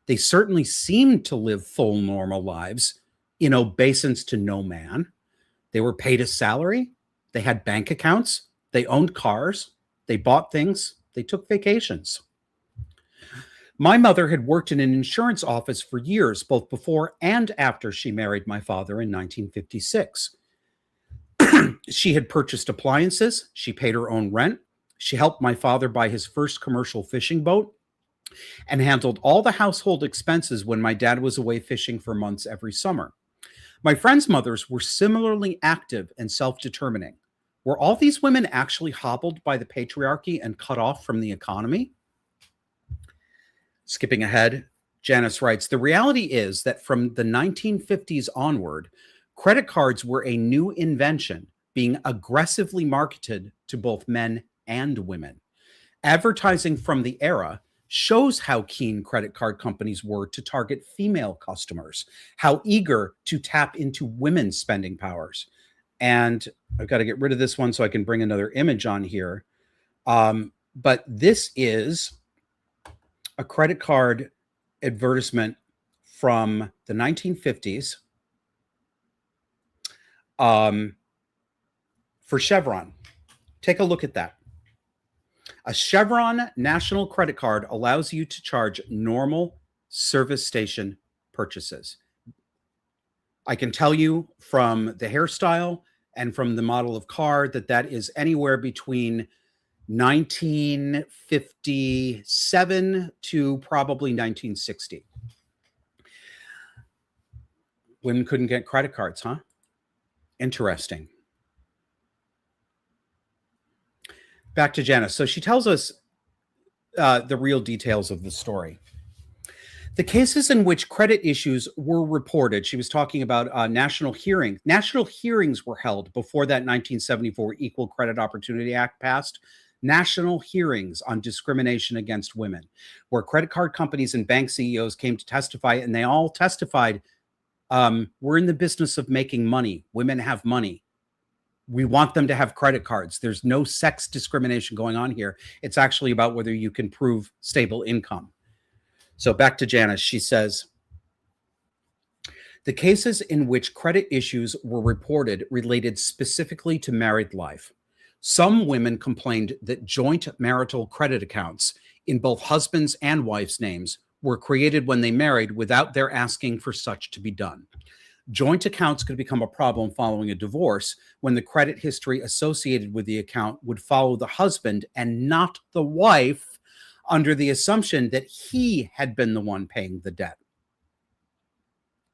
S1: They certainly seemed to live full, normal lives in obeisance to no man. They were paid a salary. They had bank accounts. They owned cars. They bought things. They took vacations. My mother had worked in an insurance office for years, both before and after she married my father in 1956. She had purchased appliances. She paid her own rent. She helped my father buy his first commercial fishing boat and handled all the household expenses when my dad was away fishing for months every summer. My friends' mothers were similarly active and self-determining. Were all these women actually hobbled by the patriarchy and cut off from the economy? Skipping ahead, Janice writes, the reality is that from the 1950s onward, credit cards were a new invention being aggressively marketed to both men and women. Advertising from the era shows how keen credit card companies were to target female customers, how eager to tap into women's spending powers. And I've got to get rid of this one so I can bring another image on here. But this is a credit card advertisement from the 1950s for Chevron. Take a look at that. A Chevron national credit card allows you to charge normal service station purchases. I can tell you from the hairstyle and from the model of car that is anywhere between 1957 to probably 1960. Women couldn't get credit cards, huh? Interesting. Back to Janice. So she tells us the real details of the story. The cases in which credit issues were reported, she was talking about national hearings. National hearings were held before that 1974 Equal Credit Opportunity Act passed. National hearings on discrimination against women, where credit card companies and bank CEOs came to testify, and they all testified, we're in the business of making money. Women have money. We want them to have credit cards. There's no sex discrimination going on here. It's actually about whether you can prove stable income. So back to Janice, she says, the cases in which credit issues were reported related specifically to married life. Some women complained that joint marital credit accounts in both husbands' and wives' names were created when they married without their asking for such to be done. Joint accounts could become a problem following a divorce when the credit history associated with the account would follow the husband and not the wife, under the assumption that he had been the one paying the debt.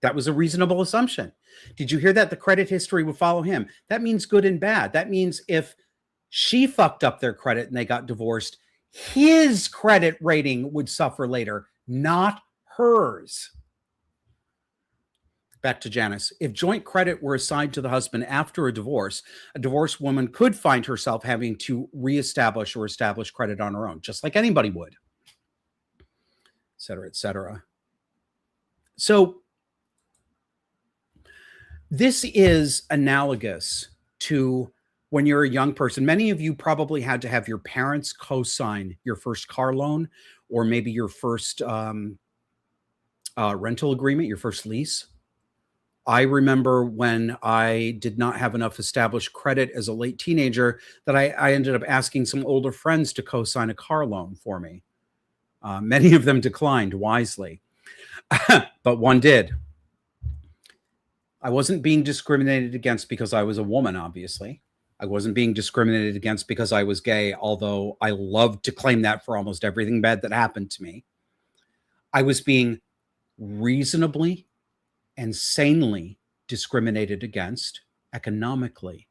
S1: That was a reasonable assumption. Did you hear that? The credit history would follow him. That means good and bad. That means if she fucked up their credit and they got divorced, his credit rating would suffer later, not hers. Back to Janice. If joint credit were assigned to the husband after a divorced woman could find herself having to reestablish or establish credit on her own, just like anybody would. cetera, et cetera. So this is analogous to when you're a young person. Many of you probably had to have your parents co-sign your first car loan, or maybe your first rental agreement, your first lease. I remember when I did not have enough established credit as a late teenager that I ended up asking some older friends to co-sign a car loan for me. Many of them declined wisely, but one did. I wasn't being discriminated against because I was a woman, obviously. I wasn't being discriminated against because I was gay, although I love to claim that for almost everything bad that happened to me. I was being reasonably and sanely discriminated against economically.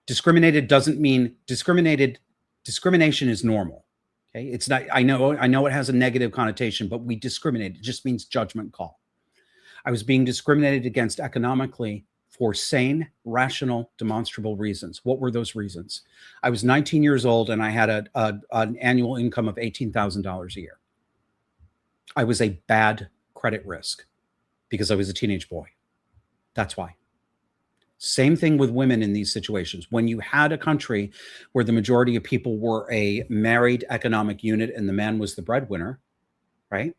S1: Discriminated doesn't mean discrimination is normal. Okay. It's not, I know it has a negative connotation, but we discriminate. It just means judgment call. I was being discriminated against economically for sane, rational, demonstrable reasons. What were those reasons? I was 19 years old and I had an annual income of $18,000 a year. I was a bad credit risk because I was a teenage boy. That's why. Same thing with women in these situations. When you had a country where the majority of people were a married economic unit and the man was the breadwinner, right?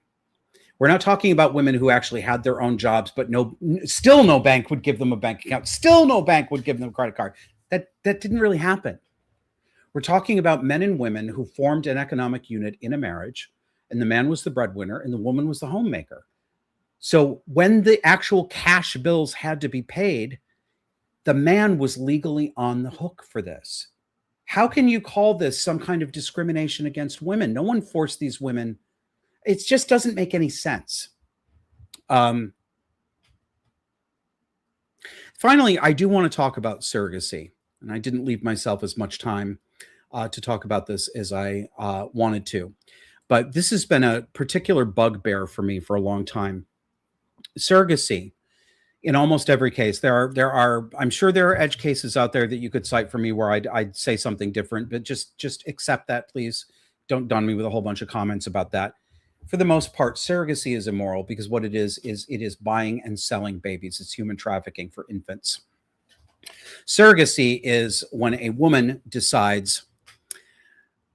S1: We're not talking about women who actually had their own jobs, but still no bank would give them a bank account. Still no bank would give them a credit card. That didn't really happen. We're talking about men and women who formed an economic unit in a marriage, and the man was the breadwinner and the woman was the homemaker. So when the actual cash bills had to be paid, the man was legally on the hook for this. How can you call this some kind of discrimination against women? No one forced these women. It just doesn't make any sense. Finally, I do want to talk about surrogacy. And I didn't leave myself as much time to talk about this as I wanted to. But this has been a particular bugbear for me for a long time. Surrogacy, in almost every case, I'm sure there are edge cases out there that you could cite for me where I'd say something different, but just accept that, please. Don't dun me with a whole bunch of comments about that. For the most part, surrogacy is immoral because what it is it is buying and selling babies. It's human trafficking for infants. Surrogacy is when a woman decides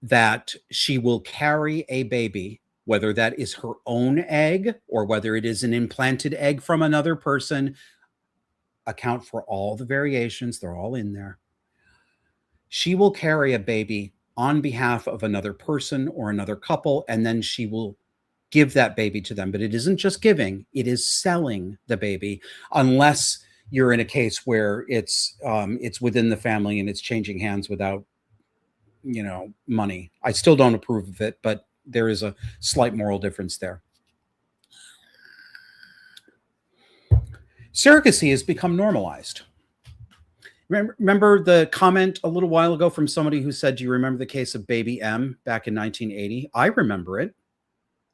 S1: that she will carry a baby, whether that is her own egg or whether it is an implanted egg from another person. Account for all the variations. They're all in there. She will carry a baby on behalf of another person or another couple, and then she will give that baby to them. But it isn't just giving, it is selling the baby, unless you're in a case where it's within the family and it's changing hands without, money. I still don't approve of it, but there is a slight moral difference there. Surrogacy has become normalized. Remember the comment a little while ago from somebody who said, do you remember the case of baby M back in 1980? I remember it.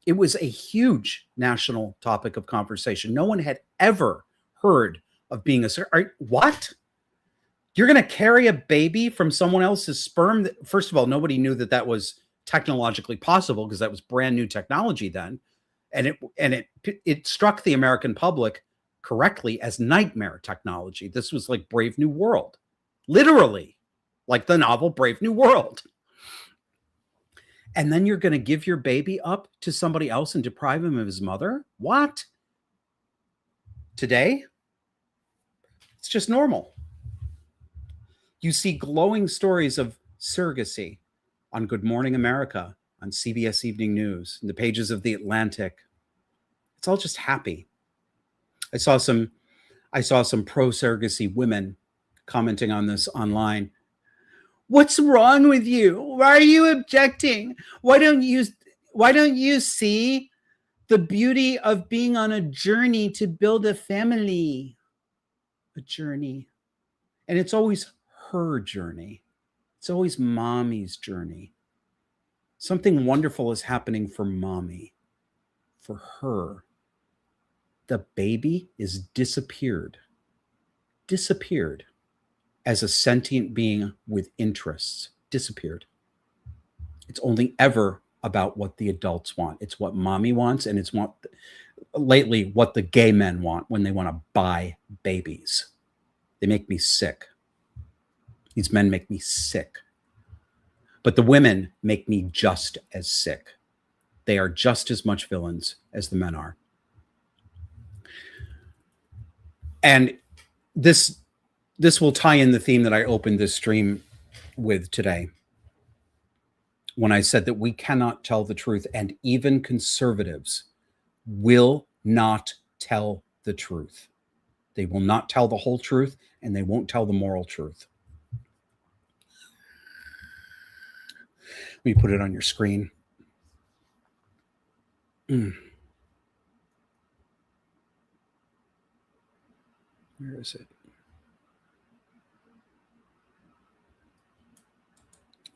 S1: It was a huge national topic of conversation. No one had ever heard of being a surrogate. What? You're going to carry a baby from someone else's sperm? First of all, nobody knew that was technologically possible because that was brand new technology then. And it struck the American public correctly as nightmare technology. This was like Brave New World, literally like the novel Brave New World. And then you're going to give your baby up to somebody else and deprive him of his mother? What? Today, it's just normal. You see glowing stories of surrogacy on Good Morning America, on CBS Evening News, in the pages of The Atlantic. It's all just happy. I saw some pro-surrogacy women commenting on this online. What's wrong with you? Why are you objecting? Why don't you see the beauty of being on a journey to build a family? A journey. And it's always her journey. It's always mommy's journey. Something wonderful is happening for mommy, for her. The baby is disappeared as a sentient being with interests. Disappeared. It's only ever about what the adults want. It's what mommy wants, and it's lately what the gay men want when they want to buy babies. They make me sick. These men make me sick. But the women make me just as sick. They are just as much villains as the men are. And this will tie in the theme that I opened this stream with today, when I said that we cannot tell the truth, and even conservatives will not tell the truth. They will not tell the whole truth, and they won't tell the moral truth. Let me put it on your screen. Where is it?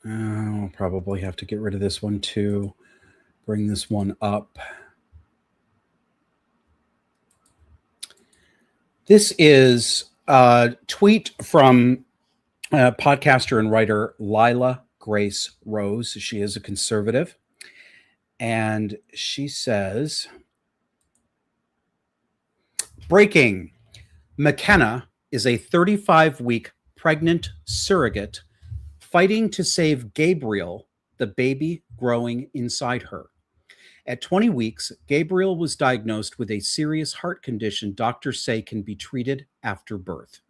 S1: I'll probably have to get rid of this one too. Bring this one up. This is a tweet from podcaster and writer Lila Grace Rose. She is a conservative. And she says, breaking, McKenna is a 35-week pregnant surrogate fighting to save Gabriel, the baby growing inside her. At 20 weeks, Gabriel was diagnosed with a serious heart condition doctors say can be treated after birth.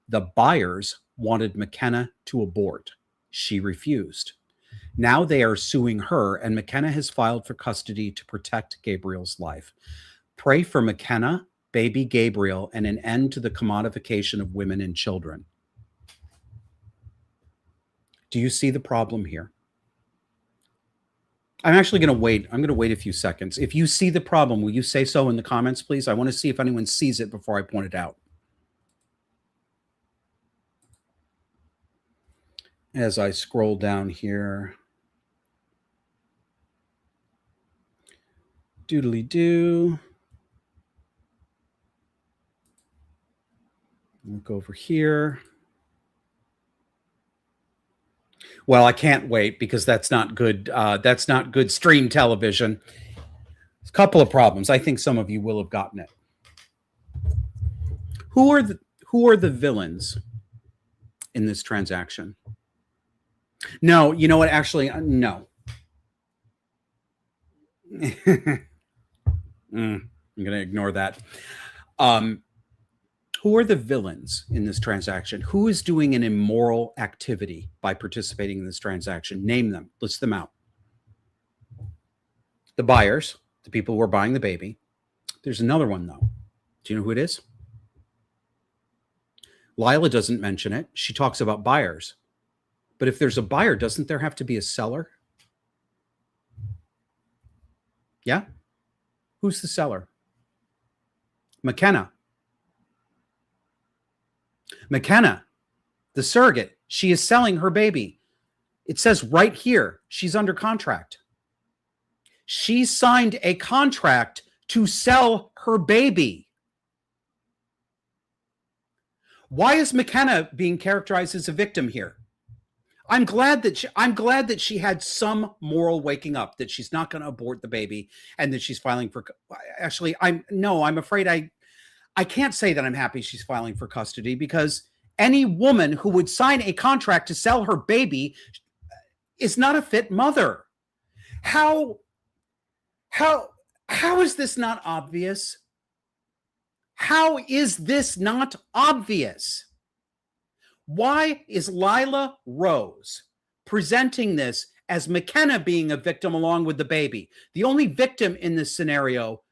S1: The buyers wanted McKenna to abort. She refused. Now they are suing her, and McKenna has filed for custody to protect Gabriel's life. Pray for McKenna, baby Gabriel, and an end to the commodification of women and children. Do you see the problem here? I'm actually going to wait. I'm going to wait a few seconds. If you see the problem, will you say so in the comments, please? I want to see if anyone sees it before I point it out. As I scroll down here. Doodly-doo. Look over here. Well, I can't wait because that's not good. That's not good stream television. A couple of problems. I think some of you will have gotten it. Who are the villains in this transaction? No, you know what? Actually, no. I'm going to ignore that. Who are the villains in this transaction? Who is doing an immoral activity by participating in this transaction? Name them. List them out. The buyers, the people who are buying the baby. There's another one, though. Do you know who it is? Lila doesn't mention it. She talks about buyers. But if there's a buyer, doesn't there have to be a seller? Yeah? Who's the seller? McKenna. McKenna, the surrogate, she is selling her baby. It says right here, she's under contract. She signed a contract to sell her baby. Why is McKenna being characterized as a victim here? I'm glad that she had some moral waking up, that she's not going to abort the baby and that she's filing for. Actually, I'm afraid I can't say that I'm happy she's filing for custody, because any woman who would sign a contract to sell her baby is not a fit mother. How is this not obvious? How is this not obvious? Why is Lila Rose presenting this as McKenna being a victim along with the baby? The only victim in this scenario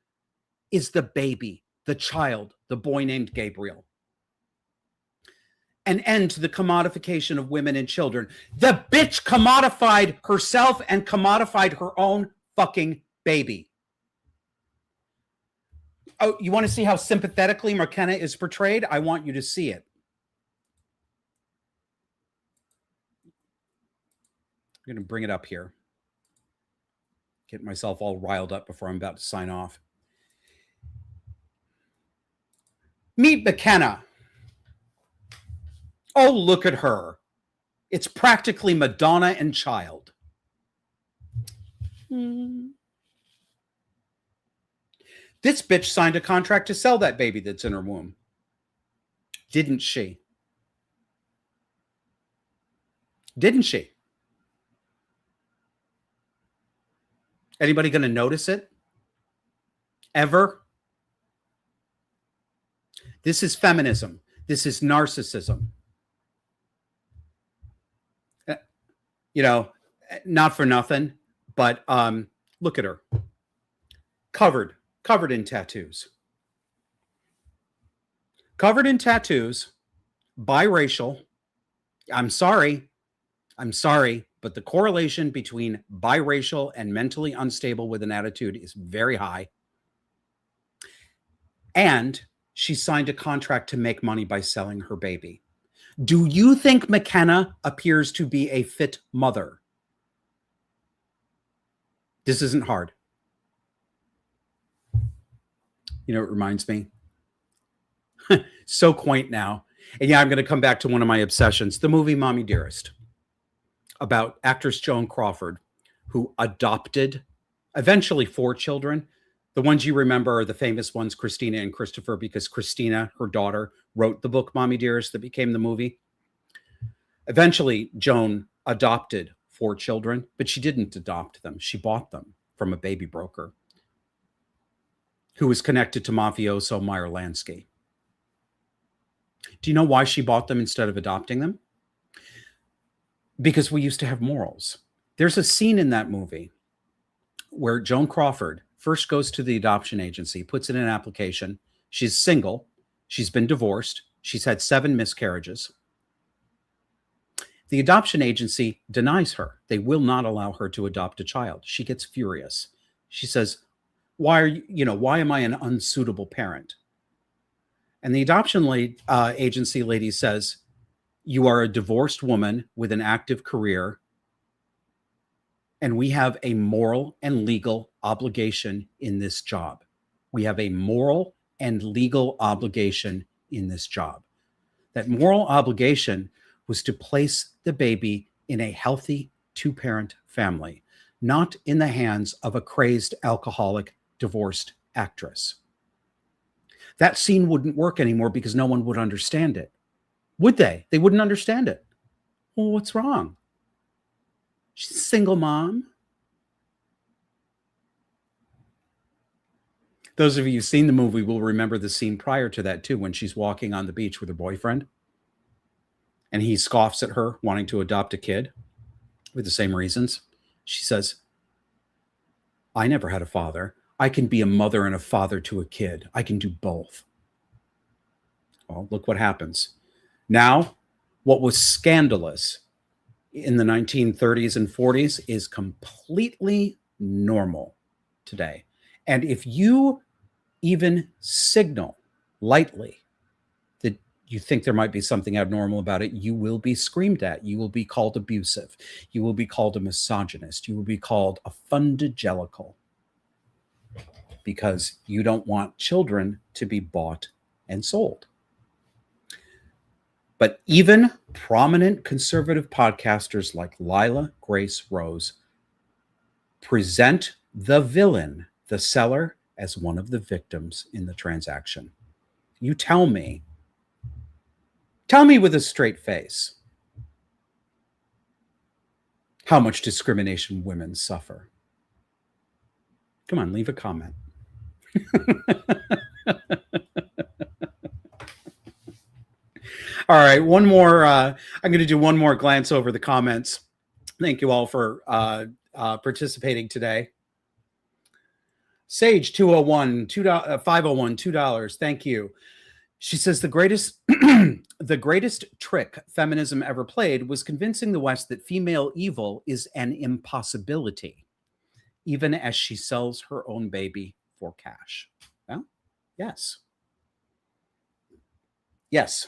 S1: is the baby, the child, the boy named Gabriel. An end to the commodification of women and children. The bitch commodified herself and commodified her own fucking baby. Oh, you want to see how sympathetically McKenna is portrayed? I want you to see it. I'm going to bring it up here. Get myself all riled up before I'm about to sign off. Meet McKenna. Oh, look at her. It's practically Madonna and child. This bitch signed a contract to sell that baby that's in her womb. Didn't she? Didn't she? Anybody going to notice it? Ever? This is feminism. This is narcissism. You know, not for nothing, but look at her. Covered in tattoos. Covered in tattoos, biracial. I'm sorry, but the correlation between biracial and mentally unstable with an attitude is very high. And she signed a contract to make money by selling her baby. Do you think McKenna appears to be a fit mother? This isn't hard. You know, it reminds me. So quaint now. And yeah, I'm going to come back to one of my obsessions, the movie Mommy Dearest, about actress Joan Crawford, who adopted eventually 4 children. The ones you remember are the famous ones, Christina and Christopher, because Christina, her daughter, wrote the book Mommy Dearest that became the movie. Eventually, Joan adopted 4 children, but she didn't adopt them. She bought them from a baby broker who was connected to mafioso Meyer Lansky. Do you know why she bought them instead of adopting them? Because we used to have morals. There's a scene in that movie where Joan Crawford first goes to the adoption agency, puts in an application. She's single. She's been divorced. She's had 7 miscarriages. The adoption agency denies her. They will not allow her to adopt a child. She gets furious. She says, why am I an unsuitable parent? And the adoption agency lady says, you are a divorced woman with an active career, and we have a moral and legal obligation in this job. We have a moral and legal obligation in this job. That moral obligation was to place the baby in a healthy 2-parent family, not in the hands of a crazed, alcoholic, divorced actress. That scene wouldn't work anymore because no one would understand it. Would they? They wouldn't understand it. Well, what's wrong? She's a single mom. Those of you who've seen the movie will remember the scene prior to that too, when she's walking on the beach with her boyfriend and he scoffs at her wanting to adopt a kid with the same reasons. She says, I never had a father. I can be a mother and a father to a kid. I can do both. Well, look what happens. Now, what was scandalous in the 1930s and 40s is completely normal today. And if you even signal lightly that you think there might be something abnormal about it, you will be screamed at. You will be called abusive. You will be called a misogynist. You will be called a fundagelical, because you don't want children to be bought and sold. But even prominent conservative podcasters like Lila Grace Rose present the villain, the seller, as one of the victims in the transaction. You tell me with a straight face, how much discrimination women suffer. Come on, leave a comment. All right, one more. I'm going to do one more glance over the comments. Thank you all for participating today. Sage 201, $501, $2. Thank you. She says the greatest trick feminism ever played was convincing the West that female evil is an impossibility, even as she sells her own baby for cash. Well, yes. Yes.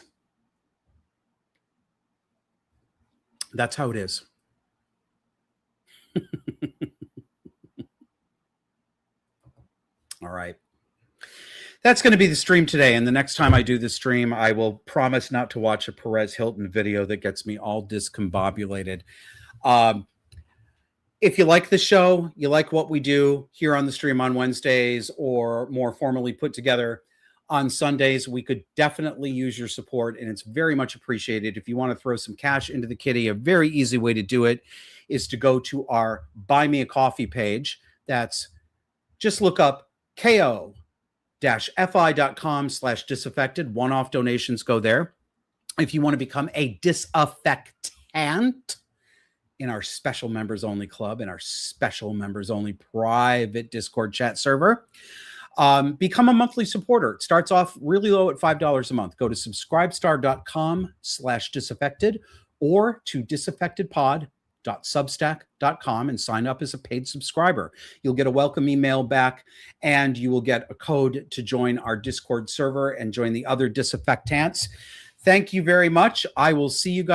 S1: That's how it is. All right. That's going to be the stream today. And the next time I do the stream, I will promise not to watch a Perez Hilton video that gets me all discombobulated. If you like the show, you like what we do here on the stream on Wednesdays, or more formally put together on Sundays, we could definitely use your support, and it's very much appreciated. If you want to throw some cash into the kitty, a very easy way to do it is to go to our Buy Me a Coffee page. That's just look up ko-fi.com/disaffected. One-off donations go there. If you want to become a disaffectant in our special members only club, in our special members only private Discord chat server, become a monthly supporter. It starts off really low at $5 a month. Go to subscribestar.com/disaffected or to disaffectedpod.substack.com and sign up as a paid subscriber. You'll get a welcome email back, and you will get a code to join our Discord server and join the other disaffectants. Thank you very much. I will see you guys